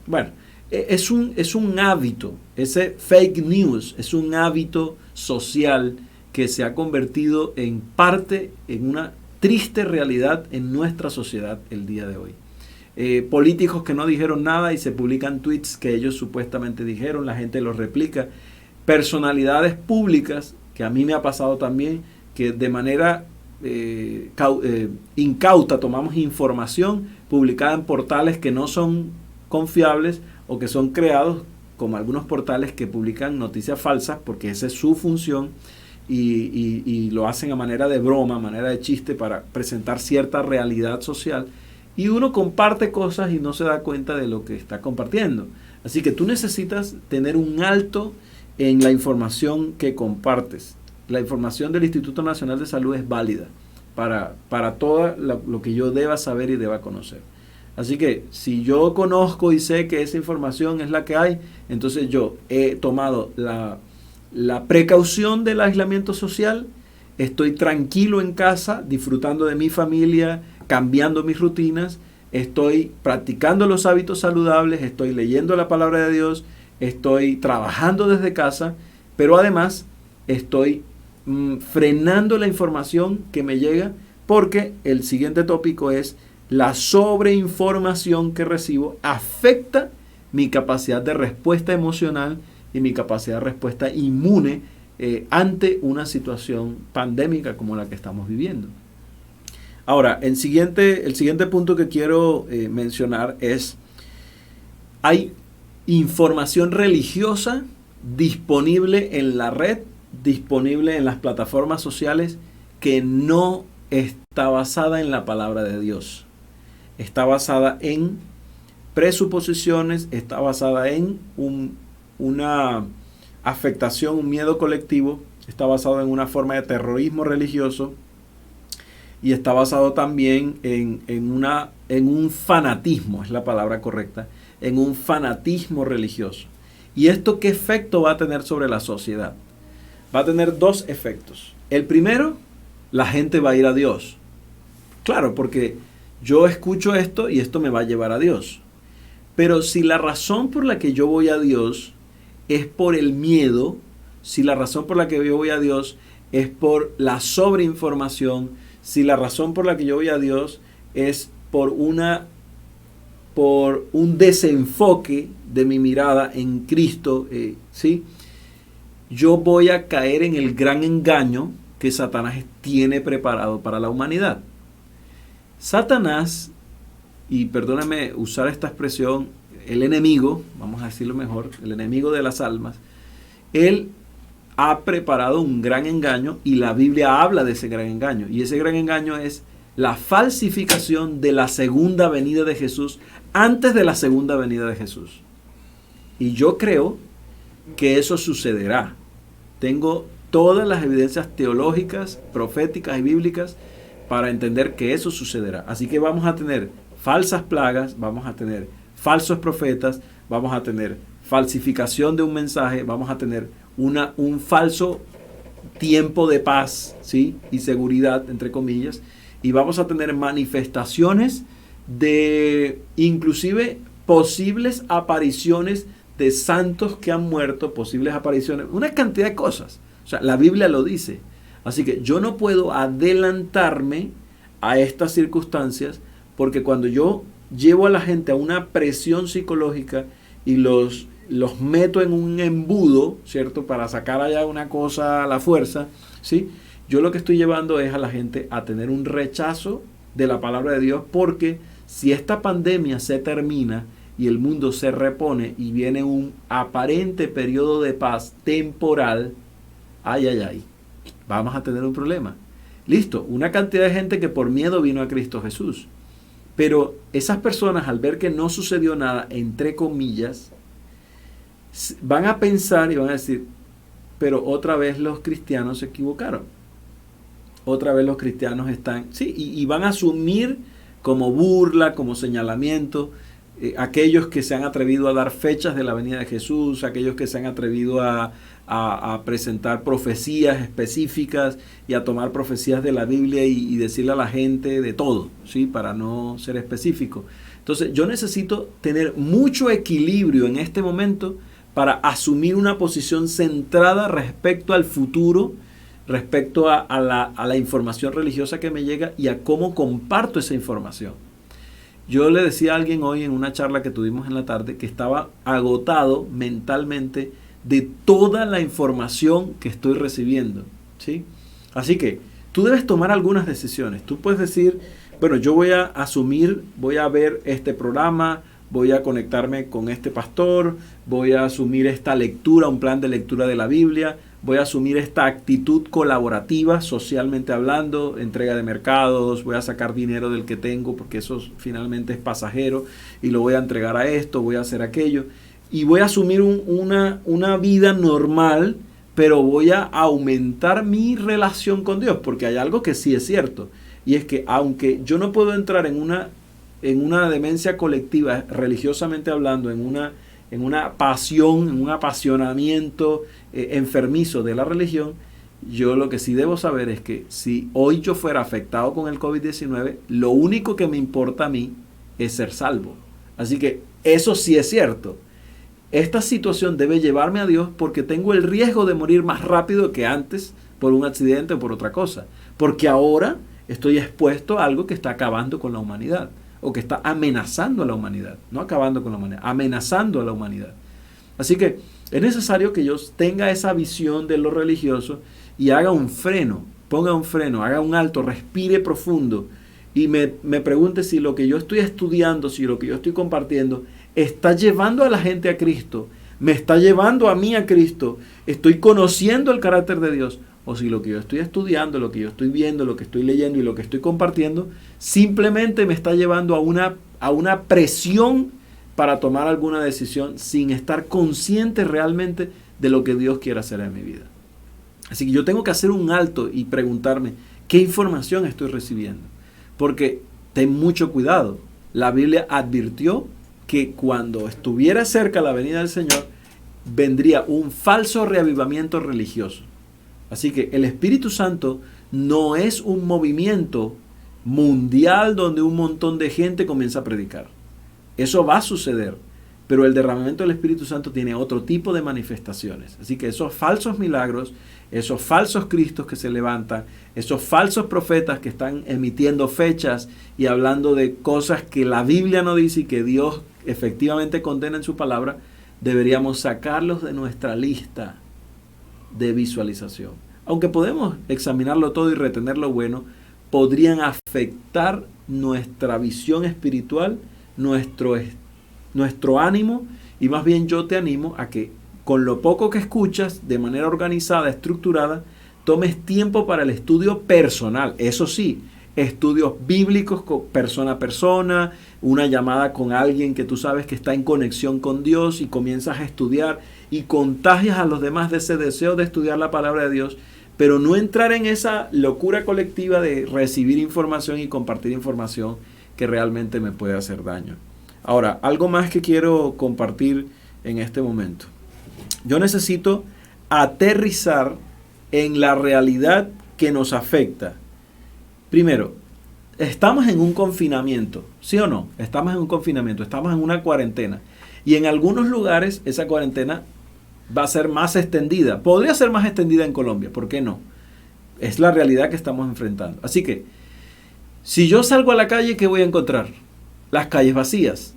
bueno, es un hábito, ese fake news es un hábito social que se ha convertido en parte en una triste realidad en nuestra sociedad el día de hoy. Políticos que no dijeron nada y se publican tweets que ellos supuestamente dijeron, la gente los replica. Personalidades públicas, que a mí me ha pasado también, que de manera incauta tomamos información publicada en portales que no son confiables o que son creados como algunos portales que publican noticias falsas porque esa es su función y lo hacen a manera de broma, a manera de chiste para presentar cierta realidad social y uno comparte cosas y no se da cuenta de lo que está compartiendo. Así que tú necesitas tener un alto en la información que compartes. La información del Instituto Nacional de Salud es válida para todo lo que yo deba saber y deba conocer. Así que si yo conozco y sé que esa información es la que hay, entonces yo he tomado la precaución del aislamiento social, estoy tranquilo en casa, disfrutando de mi familia, cambiando mis rutinas, estoy practicando los hábitos saludables, estoy leyendo la palabra de Dios, estoy trabajando desde casa, pero además estoy frenando la información que me llega porque el siguiente tópico es la sobreinformación que recibo afecta mi capacidad de respuesta emocional y mi capacidad de respuesta inmune ante una situación pandémica como la que estamos viviendo. Ahora, el siguiente punto que quiero mencionar es, hay información religiosa disponible en la red, disponible en las plataformas sociales que no está basada en la palabra de Dios. Está basada en presuposiciones, está basada en una afectación, un miedo colectivo, está basado en una forma de terrorismo religioso y está basado también en un fanatismo, es la palabra correcta, en un fanatismo religioso. ¿Y esto qué efecto va a tener sobre la sociedad? Va a tener dos efectos. El primero, la gente va a ir a Dios. Claro, porque yo escucho esto y esto me va a llevar a Dios. Pero si la razón por la que yo voy a Dios es por el miedo, si la razón por la que yo voy a Dios es por la sobreinformación, si la razón por la que yo voy a Dios es por un desenfoque de mi mirada en Cristo, ¿sí? Yo voy a caer en el gran engaño que Satanás tiene preparado para la humanidad. Satanás, y perdóname usar esta expresión, el enemigo, vamos a decirlo mejor, el enemigo de las almas, él ha preparado un gran engaño y la Biblia habla de ese gran engaño. Y ese gran engaño es la falsificación de la segunda venida de Jesús antes de la segunda venida de Jesús. Y yo creo que eso sucederá. Tengo todas las evidencias teológicas, proféticas y bíblicas para entender que eso sucederá. Así que vamos a tener falsas plagas, vamos a tener falsos profetas, vamos a tener falsificación de un mensaje, vamos a tener un falso tiempo de paz, ¿sí? Y seguridad, entre comillas, y vamos a tener manifestaciones de inclusive posibles apariciones de santos que han muerto, posibles apariciones, una cantidad de cosas. O sea, la Biblia lo dice. Así que yo no puedo adelantarme a estas circunstancias porque cuando yo llevo a la gente a una presión psicológica y los meto en un embudo, ¿cierto? Para sacar allá una cosa a la fuerza, ¿sí? Yo lo que estoy llevando es a la gente a tener un rechazo de la palabra de Dios porque si esta pandemia se termina y el mundo se repone y viene un aparente periodo de paz temporal, ay, vamos a tener un problema. Listo, una cantidad de gente que por miedo vino a Cristo Jesús. Pero esas personas, al ver que no sucedió nada, entre comillas, van a pensar y van a decir, pero otra vez los cristianos se equivocaron. Otra vez los cristianos están, sí, y van a asumir como burla, como señalamiento, aquellos que se han atrevido a dar fechas de la venida de Jesús, aquellos que se han atrevido a presentar profecías específicas y a tomar profecías de la Biblia y decirle a la gente de todo, ¿sí? Para no ser específico. Entonces, yo necesito tener mucho equilibrio en este momento para asumir una posición centrada respecto al futuro, respecto a la información religiosa que me llega y a cómo comparto esa información. Yo le decía a alguien hoy en una charla que tuvimos en la tarde que estaba agotado mentalmente de toda la información que estoy recibiendo, ¿sí? Así que tú debes tomar algunas decisiones. Tú puedes decir, bueno, yo voy a asumir, voy a ver este programa, voy a conectarme con este pastor, voy a asumir esta lectura, un plan de lectura de la Biblia, voy a asumir esta actitud colaborativa, socialmente hablando, entrega de mercados, voy a sacar dinero del que tengo porque eso finalmente es pasajero y lo voy a entregar a esto, voy a hacer aquello. Y voy a asumir una vida normal, pero voy a aumentar mi relación con Dios, porque hay algo que sí es cierto, y es que aunque yo no puedo entrar en una demencia colectiva, religiosamente hablando, en una pasión, en un apasionamiento enfermizo de la religión, yo lo que sí debo saber es que si hoy yo fuera afectado con el COVID-19, lo único que me importa a mí es ser salvo. Así que eso sí es cierto. Esta situación debe llevarme a Dios porque tengo el riesgo de morir más rápido que antes por un accidente o por otra cosa. Porque ahora estoy expuesto a algo que está acabando con la humanidad o que está amenazando a la humanidad. No acabando con la humanidad, amenazando a la humanidad. Así que es necesario que yo tenga esa visión de lo religioso y haga un freno, ponga un freno, haga un alto, respire profundo y me pregunte si lo que yo estoy estudiando, si lo que yo estoy compartiendo está llevando a la gente a Cristo, me está llevando a mí a Cristo, estoy conociendo el carácter de Dios, o si lo que yo estoy estudiando, lo que yo estoy viendo, lo que estoy leyendo y lo que estoy compartiendo, simplemente me está llevando a una presión para tomar alguna decisión sin estar consciente realmente de lo que Dios quiere hacer en mi vida. Así que yo tengo que hacer un alto y preguntarme, ¿qué información estoy recibiendo? Porque ten mucho cuidado. La Biblia advirtió que cuando estuviera cerca la venida del Señor, vendría un falso reavivamiento religioso. Así que el Espíritu Santo no es un movimiento mundial donde un montón de gente comienza a predicar. Eso va a suceder, pero el derramamiento del Espíritu Santo tiene otro tipo de manifestaciones. Así que esos falsos milagros, esos falsos cristos que se levantan, esos falsos profetas que están emitiendo fechas y hablando de cosas que la Biblia no dice y que Dios efectivamente condena en su palabra, deberíamos sacarlos de nuestra lista de visualización. Aunque podemos examinarlo todo y retener lo bueno, podrían afectar nuestra visión espiritual, nuestro ánimo, y más bien yo te animo a que con lo poco que escuchas, de manera organizada, estructurada, tomes tiempo para el estudio personal. Eso sí, estudios bíblicos persona a persona, una llamada con alguien que tú sabes que está en conexión con Dios y comienzas a estudiar y contagias a los demás de ese deseo de estudiar la palabra de Dios, pero no entrar en esa locura colectiva de recibir información y compartir información que realmente me puede hacer daño. Ahora, algo más que quiero compartir en este momento. Yo necesito aterrizar en la realidad que nos afecta. Primero, estamos en un confinamiento, ¿sí o no? Estamos en un confinamiento, estamos en una cuarentena. Y en algunos lugares esa cuarentena va a ser más extendida. Podría ser más extendida en Colombia, ¿por qué no? Es la realidad que estamos enfrentando. Así que, si yo salgo a la calle, ¿qué voy a encontrar? Las calles vacías.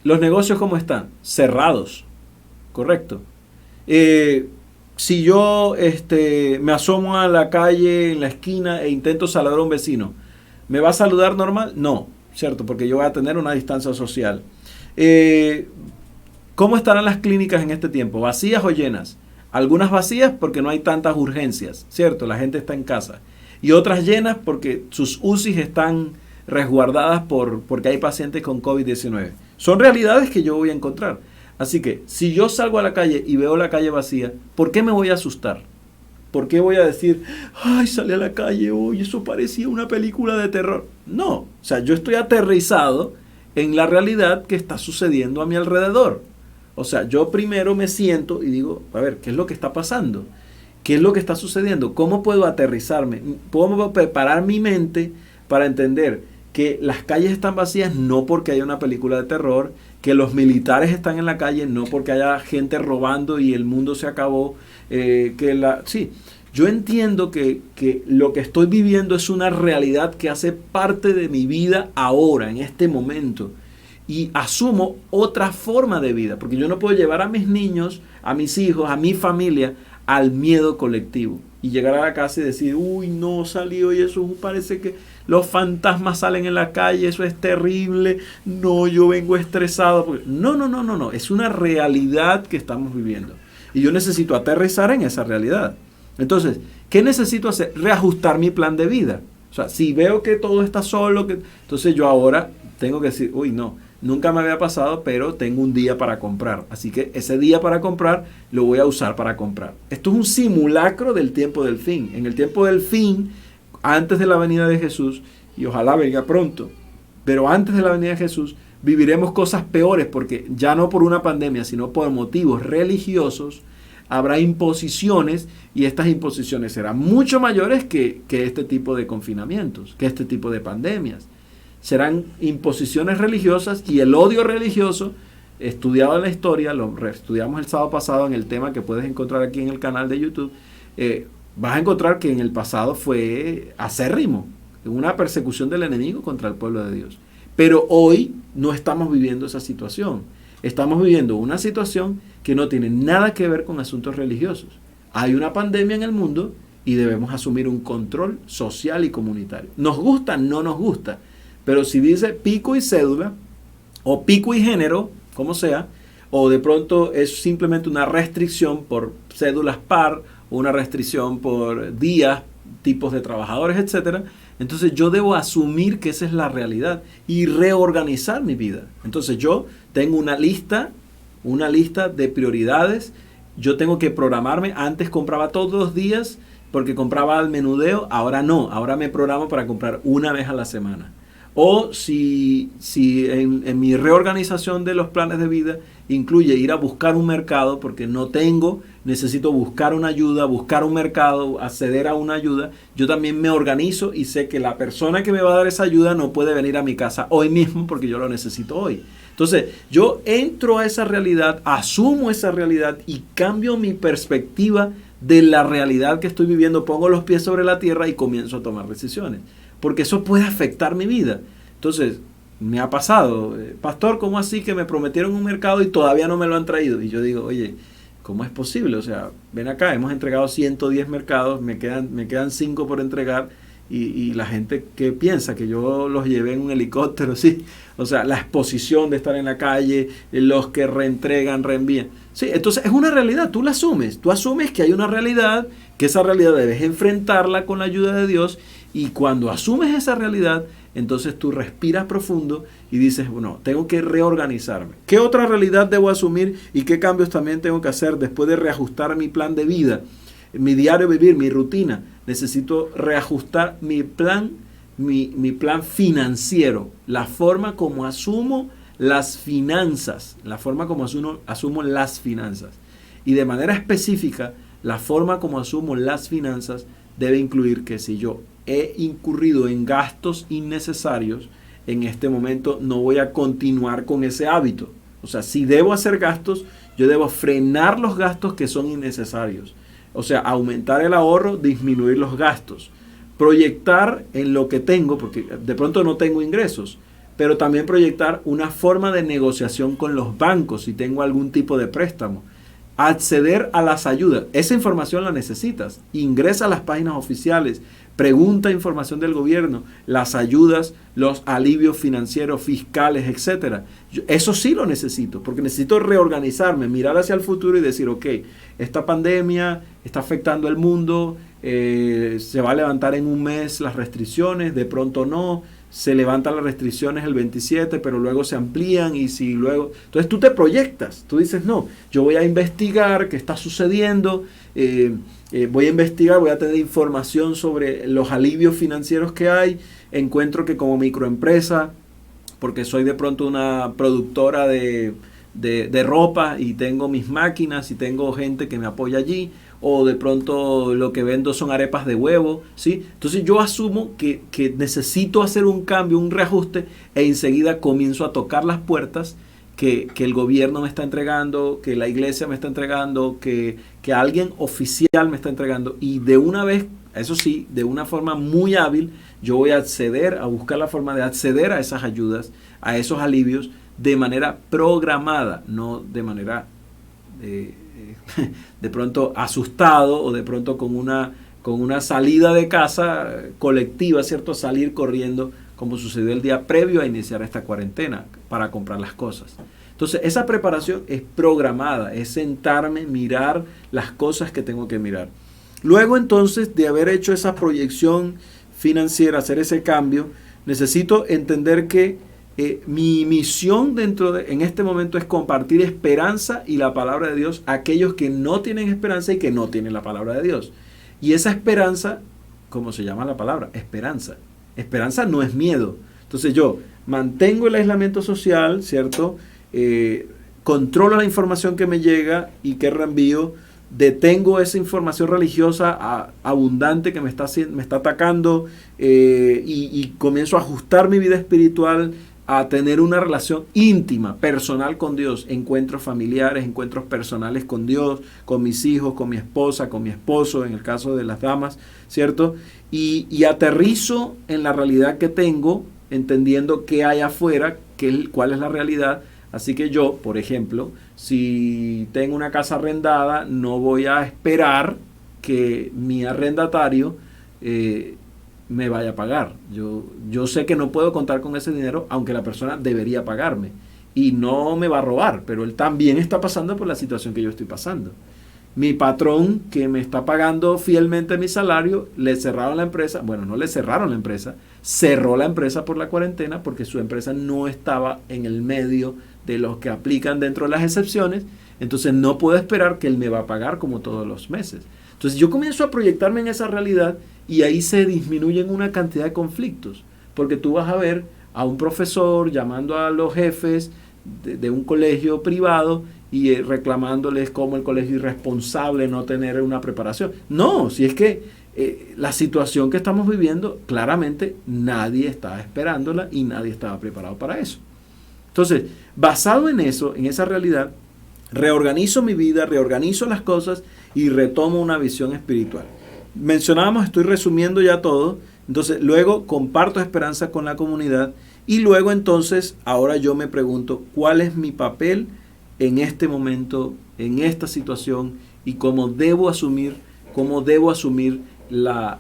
¿Los negocios cómo están? Cerrados. ¿Correcto? Si yo me asomo a la calle, en la esquina, e intento saludar a un vecino, ¿me va a saludar normal? No, ¿cierto? Porque yo voy a tener una distancia social. ¿Cómo estarán las clínicas en este tiempo? ¿Vacías o llenas? Algunas vacías porque no hay tantas urgencias, ¿cierto? La gente está en casa. y otras llenas porque sus UCIs están resguardadas porque hay pacientes con COVID-19. Son realidades que yo voy a encontrar. Así que si yo salgo a la calle y veo la calle vacía, ¿por qué me voy a asustar? ¿Por qué voy a decir, ay, salí a la calle hoy, eso parecía una película de terror? No, o sea, yo estoy aterrizado en la realidad que está sucediendo a mi alrededor. O sea, yo primero me siento y digo, a ver, ¿qué es lo que está pasando? ¿Qué es lo que está sucediendo? ¿Cómo puedo aterrizarme? ¿Puedo preparar mi mente para entender que las calles están vacías no porque haya una película de terror, que los militares están en la calle no porque haya gente robando y el mundo se acabó? Sí, yo entiendo que lo que estoy viviendo es una realidad que hace parte de mi vida ahora, en este momento. Y asumo otra forma de vida, porque yo no puedo llevar a mis niños, a mis hijos, a mi familia, al miedo colectivo. Y llegar a la casa y decir, uy, no, salí hoy, eso parece que los fantasmas salen en la calle, eso es terrible, no, yo vengo estresado. No, es una realidad que estamos viviendo. Y yo necesito aterrizar en esa realidad. Entonces, ¿qué necesito hacer? Reajustar mi plan de vida. O sea, si veo que todo está solo, entonces yo ahora tengo que decir, uy, no, nunca me había pasado, pero tengo un día para comprar. Así que ese día para comprar lo voy a usar para comprar. Esto es un simulacro del tiempo del fin. En el tiempo del fin, antes de la venida de Jesús, y ojalá venga pronto, pero antes de la venida de Jesús, viviremos cosas peores porque ya no por una pandemia, sino por motivos religiosos, habrá imposiciones y estas imposiciones serán mucho mayores que este tipo de confinamientos, que este tipo de pandemias. Serán imposiciones religiosas y el odio religioso, estudiado en la historia, lo estudiamos el sábado pasado en el tema que puedes encontrar aquí en el canal de YouTube, vas a encontrar que en el pasado fue acérrimo, una persecución del enemigo contra el pueblo de Dios. Pero hoy no estamos viviendo esa situación. Estamos viviendo una situación que no tiene nada que ver con asuntos religiosos. Hay una pandemia en el mundo y debemos asumir un control social y comunitario. ¿Nos gusta? No nos gusta. Pero si dice pico y cédula, o pico y género, como sea, o de pronto es simplemente una restricción por cédulas par, o una restricción por días, tipos de trabajadores, etcétera, entonces yo debo asumir que esa es la realidad y reorganizar mi vida. Entonces yo tengo una lista de prioridades. Yo tengo que programarme. Antes compraba todos los días porque compraba al menudeo. Ahora no. Ahora me programo para comprar una vez a la semana. O si en mi reorganización de los planes de vida incluye ir a buscar un mercado porque no tengo, necesito buscar una ayuda, buscar un mercado, acceder a una ayuda, yo también me organizo y sé que la persona que me va a dar esa ayuda no puede venir a mi casa hoy mismo porque yo lo necesito hoy. Entonces, yo entro a esa realidad, asumo esa realidad y cambio mi perspectiva de la realidad que estoy viviendo, pongo los pies sobre la tierra y comienzo a tomar decisiones. Porque eso puede afectar mi vida. Entonces, me ha pasado, pastor, ¿cómo así que me prometieron un mercado y todavía no me lo han traído? Y yo digo, oye, ¿cómo es posible? O sea, ven acá, hemos entregado 110 mercados, me quedan 5 por entregar y la gente que piensa que yo los llevé en un helicóptero, sí. O sea, la exposición de estar en la calle, los que reentregan, reenvían. Sí, entonces es una realidad, tú la asumes. Tú asumes que hay una realidad, que esa realidad debes enfrentarla con la ayuda de Dios. Y cuando asumes esa realidad, entonces tú respiras profundo y dices, bueno, tengo que reorganizarme. ¿Qué otra realidad debo asumir y qué cambios también tengo que hacer después de reajustar mi plan de vida, mi diario vivir, mi rutina? Necesito reajustar mi plan financiero, la forma como asumo las finanzas, asumo las finanzas. Y de manera específica, la forma como asumo las finanzas debe incluir que si yo he incurrido en gastos innecesarios, en este momento no voy a continuar con ese hábito. O sea, si debo hacer gastos, yo debo frenar los gastos que son innecesarios. O sea, aumentar el ahorro, disminuir los gastos. Proyectar en lo que tengo, porque de pronto no tengo ingresos, pero también proyectar una forma de negociación con los bancos si tengo algún tipo de préstamo. acceder a las ayudas. Esa información la necesitas. Ingresa a las páginas oficiales, pregunta información del gobierno, las ayudas, los alivios financieros, fiscales, etcétera. Eso sí lo necesito, porque necesito reorganizarme, mirar hacia el futuro y decir, ok, esta pandemia está afectando el mundo, se va a levantar en un mes las restricciones, de pronto no, se levantan las restricciones el 27, pero luego se amplían y si luego... Entonces tú te proyectas, tú dices, no, yo voy a investigar qué está sucediendo, voy a investigar, voy a tener información sobre los alivios financieros que hay, encuentro que como microempresa, porque soy de pronto una productora de ropa y tengo mis máquinas y tengo gente que me apoya allí, o de pronto lo que vendo son arepas de huevo, ¿sí? Entonces yo asumo que necesito hacer un cambio, un reajuste, e enseguida comienzo a tocar las puertas que el gobierno me está entregando, que la iglesia me está entregando, que alguien oficial me está entregando, y de una vez, eso sí, de una forma muy hábil, yo voy a acceder, a buscar la forma de acceder a esas ayudas, a esos alivios, de manera programada, no de manera de pronto asustado o de pronto con una salida de casa colectiva, ¿cierto? Salir corriendo, como sucedió el día previo a iniciar esta cuarentena para comprar las cosas. Entonces, esa preparación es programada, es sentarme, mirar las cosas que tengo que mirar. Luego, entonces, de haber hecho esa proyección financiera, hacer ese cambio, necesito entender que mi misión en este momento es compartir esperanza y la palabra de Dios a aquellos que no tienen esperanza y que no tienen la palabra de Dios. Y esa esperanza, ¿cómo se llama la palabra? Esperanza. Esperanza no es miedo. Entonces yo mantengo el aislamiento social, ¿cierto? Controlo la información que me llega y que reenvío. Detengo esa información religiosa abundante que me está atacando y comienzo a ajustar mi vida espiritual a tener una relación íntima, personal con Dios, encuentros familiares, encuentros personales con Dios, con mis hijos, con mi esposa, con mi esposo, en el caso de las damas, ¿cierto? Y aterrizo en la realidad que tengo, entendiendo qué hay afuera, cuál es la realidad. Así que yo, por ejemplo, si tengo una casa arrendada, no voy a esperar que mi arrendatario me vaya a pagar. Yo sé que no puedo contar con ese dinero, aunque la persona debería pagarme. Y no me va a robar, pero él también está pasando por la situación que yo estoy pasando. Mi patrón, que me está pagando fielmente mi salario, le cerraron la empresa. Bueno, no le cerraron la empresa, cerró la empresa por la cuarentena porque su empresa no estaba en el medio de los que aplican dentro de las excepciones. Entonces no puedo esperar que él me va a pagar como todos los meses. Entonces yo comienzo a proyectarme en esa realidad y ahí se disminuyen una cantidad de conflictos. Porque tú vas a ver a un profesor llamando a los jefes de un colegio privado y reclamándoles como el colegio irresponsable no tener una preparación. No, si es que la situación que estamos viviendo, claramente nadie estaba esperándola y nadie estaba preparado para eso. Entonces, basado en eso, en esa realidad, reorganizo mi vida, reorganizo las cosas y retomo una visión espiritual. Mencionábamos, estoy resumiendo ya todo, entonces luego comparto esperanza con la comunidad y luego entonces ahora yo me pregunto cuál es mi papel en este momento, en esta situación y cómo debo asumir las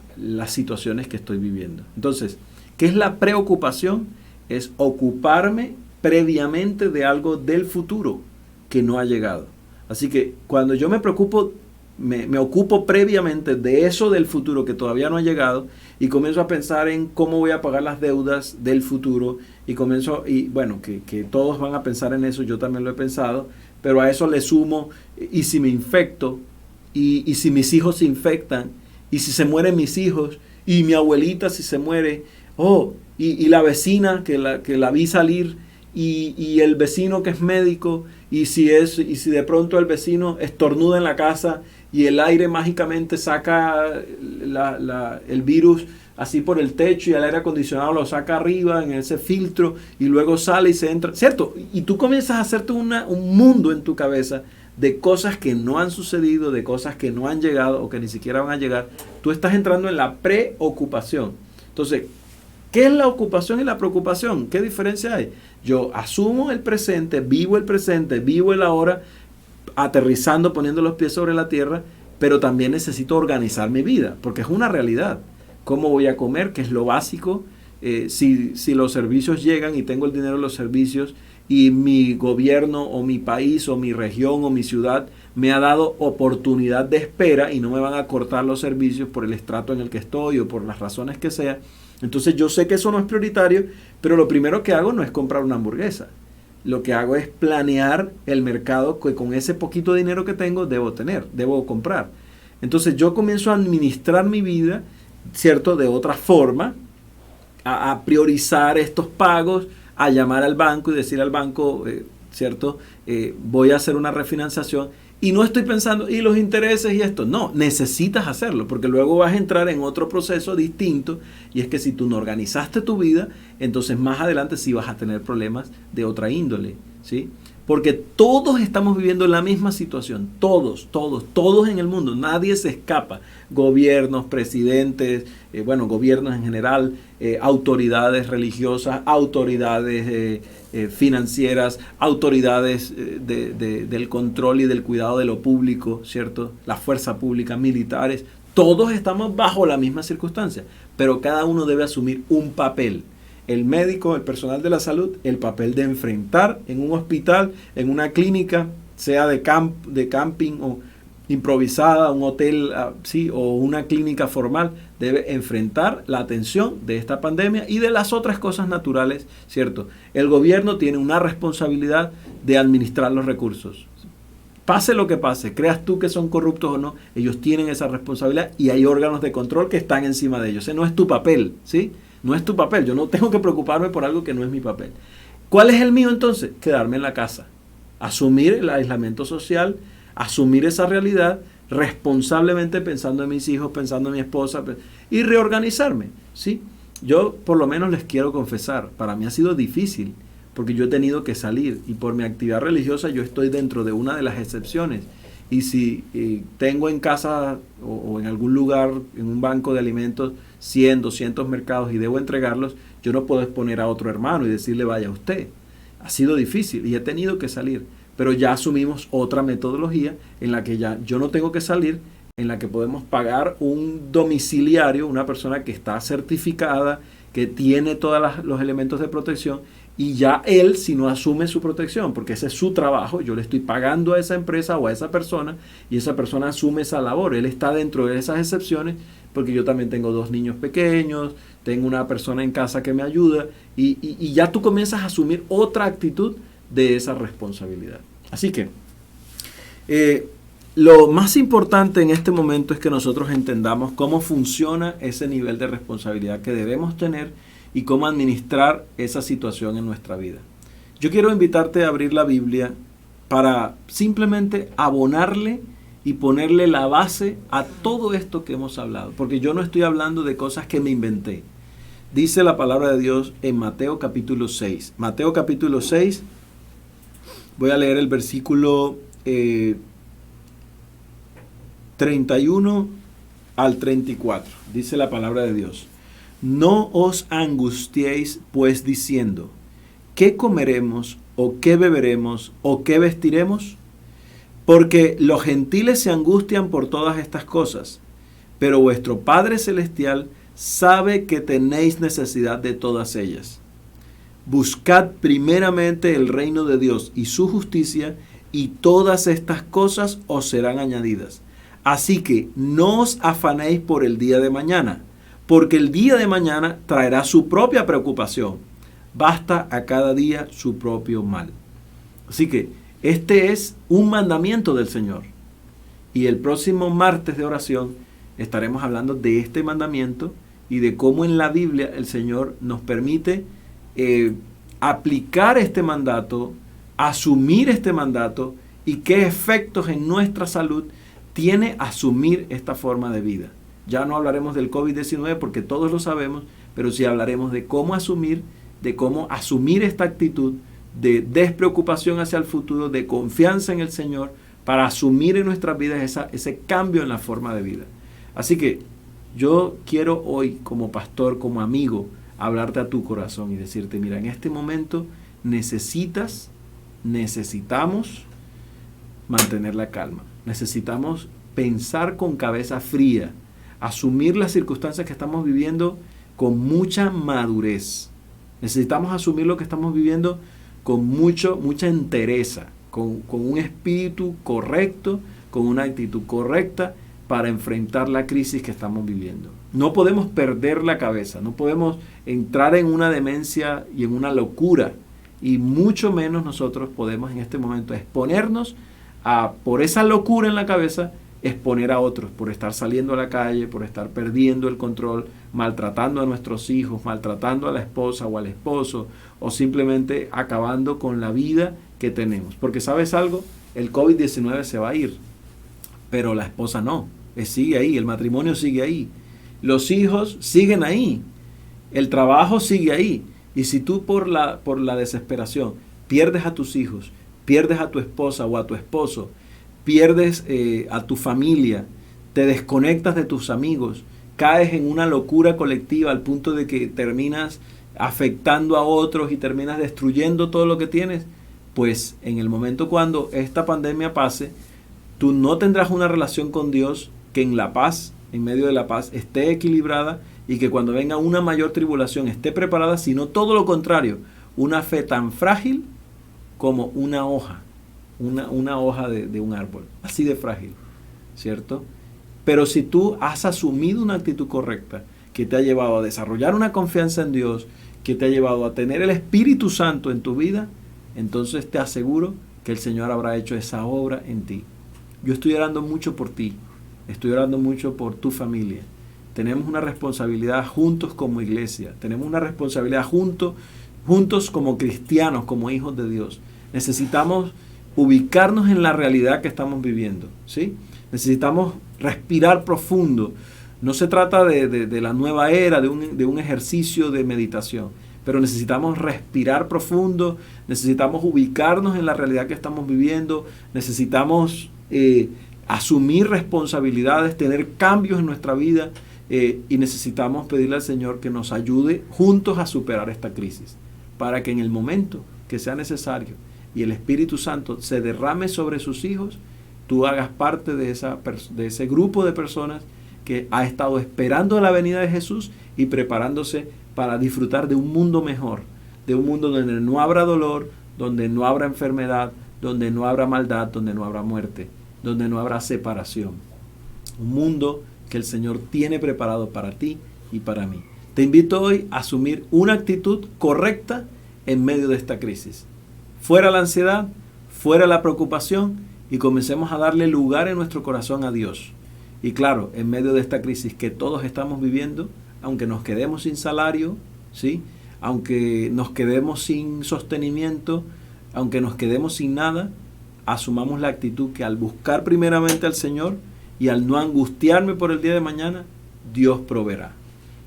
situaciones que estoy viviendo. Entonces, ¿qué es la preocupación? Es ocuparme previamente de algo del futuro que no ha llegado. Así que cuando yo me preocupo, me ocupo previamente de eso del futuro que todavía no ha llegado y comienzo a pensar en cómo voy a pagar las deudas del futuro y bueno, que todos van a pensar en eso, yo también lo he pensado, pero a eso le sumo, y si me infecto, y si mis hijos se infectan, y si se mueren mis hijos, y mi abuelita si se muere, y la vecina que la vi salir, y el vecino que es médico, y si de pronto el vecino estornuda en la casa y el aire mágicamente saca el virus así por el techo y el aire acondicionado lo saca arriba en ese filtro y luego sale y se entra, ¿cierto? Y tú comienzas a hacerte un mundo en tu cabeza de cosas que no han sucedido, de cosas que no han llegado o que ni siquiera van a llegar. Tú estás entrando en la preocupación. Entonces, ¿qué es la ocupación y la preocupación? ¿Qué diferencia hay? Yo asumo el presente, vivo el ahora, aterrizando, poniendo los pies sobre la tierra, pero también necesito organizar mi vida, porque es una realidad. ¿Cómo voy a comer? ¿Qué es lo básico? Si los servicios llegan y tengo el dinero de los servicios y mi gobierno o mi país o mi región o mi ciudad me ha dado oportunidad de espera y no me van a cortar los servicios por el estrato en el que estoy o por las razones que sea, entonces yo sé que eso no es prioritario, pero lo primero que hago no es comprar una hamburguesa. Lo que hago es planear el mercado que con ese poquito dinero que tengo debo comprar. Entonces yo comienzo a administrar mi vida, ¿cierto? De otra forma, a priorizar estos pagos, a llamar al banco y decir al banco, ¿cierto? Voy a hacer una refinanciación y no estoy pensando, y los intereses y esto. No, necesitas hacerlo porque luego vas a entrar en otro proceso distinto y es que si tú no organizaste tu vida, entonces más adelante sí vas a tener problemas de otra índole, ¿sí? Porque todos estamos viviendo la misma situación, todos en el mundo, nadie se escapa. Gobiernos, presidentes, gobiernos en general, autoridades religiosas, autoridades financieras, autoridades del control y del cuidado de lo público, ¿cierto? La fuerza pública, militares, todos estamos bajo la misma circunstancia, pero cada uno debe asumir un papel. El médico, el personal de la salud, el papel de enfrentar en un hospital, en una clínica, sea de camping o improvisada, un hotel, sí, o una clínica formal, debe enfrentar la atención de esta pandemia y de las otras cosas naturales, ¿cierto? El gobierno tiene una responsabilidad de administrar los recursos. Pase lo que pase, creas tú que son corruptos o no, ellos tienen esa responsabilidad y hay órganos de control que están encima de ellos. Ese no es tu papel, ¿sí? No es tu papel. Yo no tengo que preocuparme por algo que no es mi papel. ¿Cuál es el mío entonces? Quedarme en la casa. Asumir el aislamiento social, asumir esa realidad, responsablemente pensando en mis hijos, pensando en mi esposa y reorganizarme, ¿sí? Yo por lo menos les quiero confesar, para mí ha sido difícil porque yo he tenido que salir y por mi actividad religiosa yo estoy dentro de una de las excepciones. Y si tengo en casa o en algún lugar, en un banco de alimentos, 100, 200 mercados y debo entregarlos, yo no puedo exponer a otro hermano y decirle vaya usted. Ha sido difícil y he tenido que salir, pero ya asumimos otra metodología en la que ya yo no tengo que salir, en la que podemos pagar un domiciliario, una persona que está certificada, que tiene todos los elementos de protección y ya él, si no asume su protección, porque ese es su trabajo, yo le estoy pagando a esa empresa o a esa persona y esa persona asume esa labor, él está dentro de esas excepciones porque yo también tengo 2 niños pequeños, tengo una persona en casa que me ayuda y ya tú comienzas a asumir otra actitud de esa responsabilidad. Así que lo más importante en este momento es que nosotros entendamos cómo funciona ese nivel de responsabilidad que debemos tener y cómo administrar esa situación en nuestra vida. Yo quiero invitarte a abrir la Biblia para simplemente abonarle y ponerle la base a todo esto que hemos hablado, porque yo no estoy hablando de cosas que me inventé. Dice la palabra de Dios en Mateo capítulo 6. Mateo capítulo 6, voy a leer el versículo 31 al 34. Dice la palabra de Dios. No os angustiéis pues diciendo, ¿qué comeremos o qué beberemos o qué vestiremos? Porque los gentiles se angustian por todas estas cosas, pero vuestro Padre Celestial sabe que tenéis necesidad de todas ellas. Buscad primeramente el reino de Dios y su justicia, y todas estas cosas os serán añadidas. Así que no os afanéis por el día de mañana, porque el día de mañana traerá su propia preocupación. Basta a cada día su propio mal. Así que este es un mandamiento del Señor. Y el próximo martes de oración estaremos hablando de este mandamiento y de cómo en la Biblia el Señor nos permite aplicar este mandato, asumir este mandato y qué efectos en nuestra salud tiene asumir esta forma de vida. Ya no hablaremos del COVID-19 porque todos lo sabemos, pero sí hablaremos de cómo asumir esta actitud de despreocupación hacia el futuro, de confianza en el Señor, para asumir en nuestras vidas ese cambio en la forma de vida. Así que yo quiero hoy, como pastor, como amigo, hablarte a tu corazón y decirte, mira, en este momento necesitamos mantener la calma. Necesitamos pensar con cabeza fría, asumir las circunstancias que estamos viviendo con mucha madurez. Necesitamos asumir lo que estamos viviendo con mucha entereza, con un espíritu correcto, con una actitud correcta para enfrentar la crisis que estamos viviendo. No podemos perder la cabeza, no podemos entrar en una demencia y en una locura, y mucho menos nosotros podemos en este momento exponernos a, por esa locura en la cabeza, exponer a otros, por estar saliendo a la calle, por estar perdiendo el control, maltratando a nuestros hijos, maltratando a la esposa o al esposo, o simplemente acabando con la vida que tenemos. Porque ¿sabes algo? El COVID-19 se va a ir, pero la esposa no, sigue ahí, el matrimonio sigue ahí, los hijos siguen ahí, el trabajo sigue ahí. Y si tú por la desesperación pierdes a tus hijos, pierdes a tu esposa o a tu esposo, pierdes a tu familia, te desconectas de tus amigos, caes en una locura colectiva al punto de que terminas afectando a otros y terminas destruyendo todo lo que tienes, pues en el momento cuando esta pandemia pase, tú no tendrás una relación con Dios que en la paz, en medio de la paz, esté equilibrada, y que cuando venga una mayor tribulación esté preparada, sino todo lo contrario, una fe tan frágil como una hoja, una hoja de un árbol, así de frágil, ¿cierto? Pero si tú has asumido una actitud correcta, que te ha llevado a desarrollar una confianza en Dios, que te ha llevado a tener el Espíritu Santo en tu vida, entonces te aseguro que el Señor habrá hecho esa obra en ti. Yo estoy orando mucho por ti, estoy orando mucho por tu familia. Tenemos una responsabilidad juntos como iglesia, tenemos una responsabilidad juntos como cristianos, como hijos de Dios. Necesitamos ubicarnos en la realidad que estamos viviendo, ¿sí? Necesitamos respirar profundo. No se trata de la nueva era, de un ejercicio de meditación, pero necesitamos respirar profundo, necesitamos ubicarnos en la realidad que estamos viviendo, necesitamos asumir responsabilidades, tener cambios en nuestra vida, y necesitamos pedirle al Señor que nos ayude juntos a superar esta crisis, para que en el momento que sea necesario y el Espíritu Santo se derrame sobre sus hijos, tú hagas parte de ese grupo de personas que ha estado esperando la venida de Jesús y preparándose para disfrutar de un mundo mejor, de un mundo donde no habrá dolor, donde no habrá enfermedad, donde no habrá maldad, donde no habrá muerte, donde no habrá separación. Un mundo que el Señor tiene preparado para ti y para mí. Te invito hoy a asumir una actitud correcta en medio de esta crisis. Fuera la ansiedad, fuera la preocupación, y comencemos a darle lugar en nuestro corazón a Dios. Y claro, en medio de esta crisis que todos estamos viviendo, aunque nos quedemos sin salario, ¿sí? Aunque nos quedemos sin sostenimiento, aunque nos quedemos sin nada, asumamos la actitud que al buscar primeramente al Señor y al no angustiarme por el día de mañana, Dios proveerá.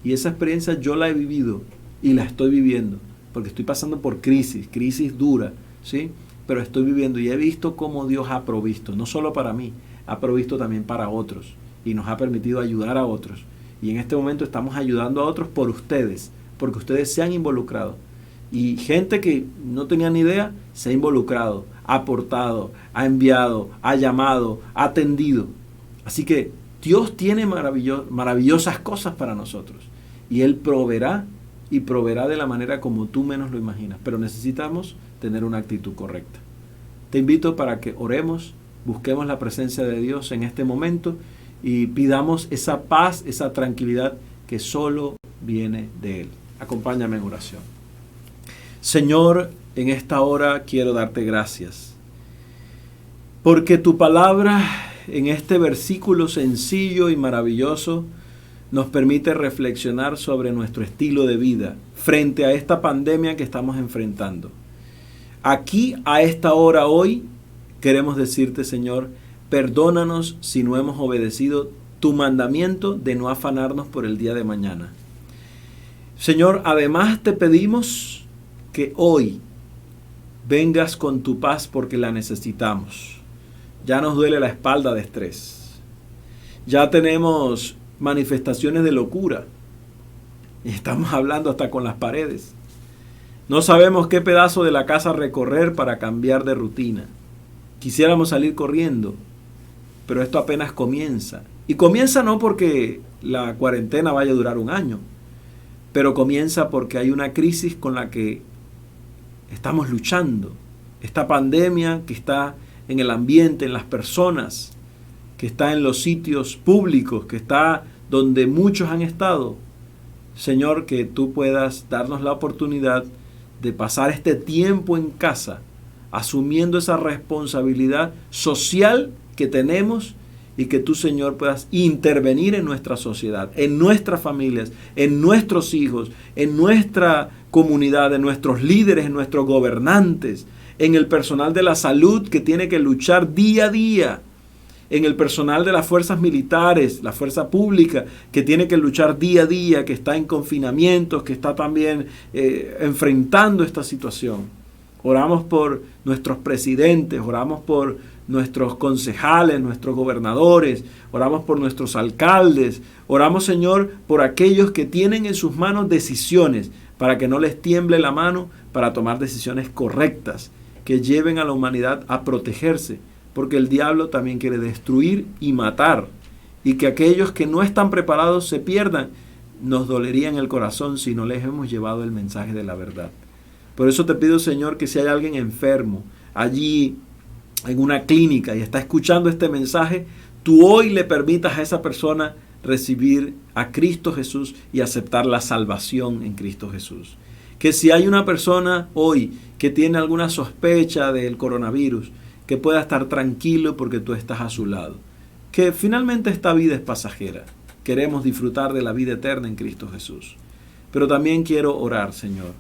Y esa experiencia yo la he vivido y la estoy viviendo, porque estoy pasando por crisis dura, ¿sí? Pero estoy viviendo y he visto cómo Dios ha provisto, no solo para mí, ha provisto también para otros y nos ha permitido ayudar a otros. Y en este momento estamos ayudando a otros por ustedes, porque ustedes se han involucrado. Y gente que no tenía ni idea se ha involucrado, ha aportado, ha enviado, ha llamado, ha atendido. Así que Dios tiene maravillosas cosas para nosotros. Y Él proveerá, y proveerá de la manera como tú menos lo imaginas. Pero necesitamos tener una actitud correcta. Te invito para que oremos, busquemos la presencia de Dios en este momento y pidamos esa paz, esa tranquilidad que solo viene de Él. Acompáñame en oración. Señor, en esta hora quiero darte gracias, porque tu palabra en este versículo sencillo y maravilloso nos permite reflexionar sobre nuestro estilo de vida frente a esta pandemia que estamos enfrentando. Aquí, a esta hora hoy, queremos decirte, Señor, perdónanos si no hemos obedecido tu mandamiento de no afanarnos por el día de mañana. Señor, además te pedimos que hoy vengas con tu paz porque la necesitamos. Ya nos duele la espalda de estrés. Ya tenemos manifestaciones de locura. Y estamos hablando hasta con las paredes. No sabemos qué pedazo de la casa recorrer para cambiar de rutina. Quisiéramos salir corriendo, pero esto apenas comienza. Y comienza no porque la cuarentena vaya a durar un año, pero comienza porque hay una crisis con la que estamos luchando. Esta pandemia que está en el ambiente, en las personas, que está en los sitios públicos, que está donde muchos han estado. Señor, que tú puedas darnos la oportunidad de pasar este tiempo en casa, asumiendo esa responsabilidad social que tenemos, y que tú, Señor, puedas intervenir en nuestra sociedad, en nuestras familias, en nuestros hijos, en nuestra comunidad, en nuestros líderes, en nuestros gobernantes, en el personal de la salud que tiene que luchar día a día, en el personal de las fuerzas militares, la fuerza pública que tiene que luchar día a día, que está en confinamientos, que está también enfrentando esta situación. Oramos por nuestros presidentes, oramos por nuestros concejales, nuestros gobernadores, oramos por nuestros alcaldes, oramos, Señor, por aquellos que tienen en sus manos decisiones, para que no les tiemble la mano para tomar decisiones correctas, que lleven a la humanidad a protegerse, porque el diablo también quiere destruir y matar, y que aquellos que no están preparados se pierdan. Nos dolería en el corazón si no les hemos llevado el mensaje de la verdad. Por eso te pido, Señor, que si hay alguien enfermo allí en una clínica y está escuchando este mensaje, tú hoy le permitas a esa persona recibir a Cristo Jesús y aceptar la salvación en Cristo Jesús. Que si hay una persona hoy que tiene alguna sospecha del coronavirus, que pueda estar tranquilo porque tú estás a su lado. Que finalmente esta vida es pasajera. Queremos disfrutar de la vida eterna en Cristo Jesús. Pero también quiero orar, Señor,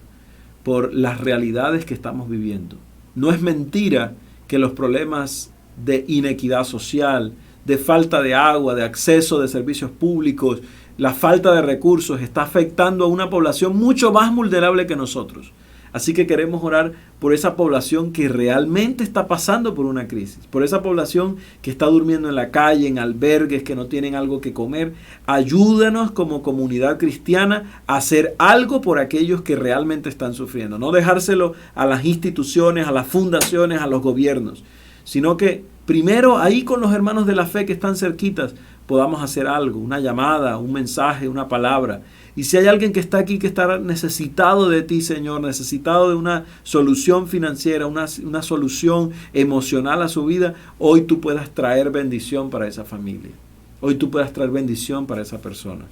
por las realidades que estamos viviendo. No es mentira que los problemas de inequidad social, de falta de agua, de acceso de servicios públicos, la falta de recursos está afectando a una población mucho más vulnerable que nosotros. Así que queremos orar por esa población que realmente está pasando por una crisis, por esa población que está durmiendo en la calle, en albergues, que no tienen algo que comer. Ayúdanos como comunidad cristiana a hacer algo por aquellos que realmente están sufriendo. No dejárselo a las instituciones, a las fundaciones, a los gobiernos, sino que primero ahí con los hermanos de la fe que están cerquitas podamos hacer algo, una llamada, un mensaje, una palabra. Y si hay alguien que está aquí que está necesitado de ti, Señor, necesitado de una solución financiera, una solución emocional a su vida, hoy tú puedas traer bendición para esa familia. Hoy tú puedas traer bendición para esa persona.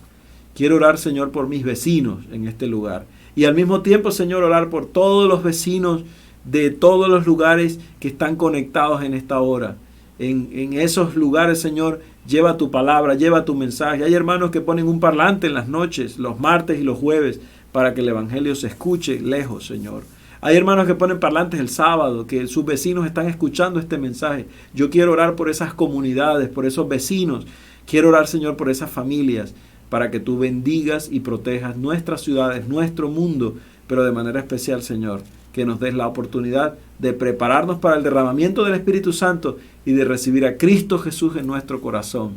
Quiero orar, Señor, por mis vecinos en este lugar. Y al mismo tiempo, Señor, orar por todos los vecinos de todos los lugares que están conectados en esta hora. En esos lugares, Señor, lleva tu palabra, lleva tu mensaje. Hay hermanos que ponen un parlante en las noches, los martes y los jueves, para que el evangelio se escuche lejos, Señor. Hay hermanos que ponen parlantes el sábado, que sus vecinos están escuchando este mensaje. Yo quiero orar por esas comunidades, por esos vecinos. Quiero orar, Señor, por esas familias, para que tú bendigas y protejas nuestras ciudades, nuestro mundo, pero de manera especial, Señor, que nos des la oportunidad de prepararnos para el derramamiento del Espíritu Santo y de recibir a Cristo Jesús en nuestro corazón.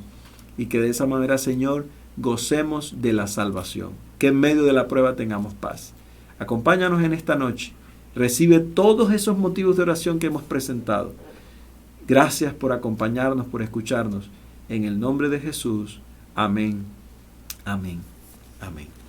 Y que de esa manera, Señor, gocemos de la salvación. Que en medio de la prueba tengamos paz. Acompáñanos en esta noche. Recibe todos esos motivos de oración que hemos presentado. Gracias por acompañarnos, por escucharnos. En el nombre de Jesús. Amén. Amén. Amén.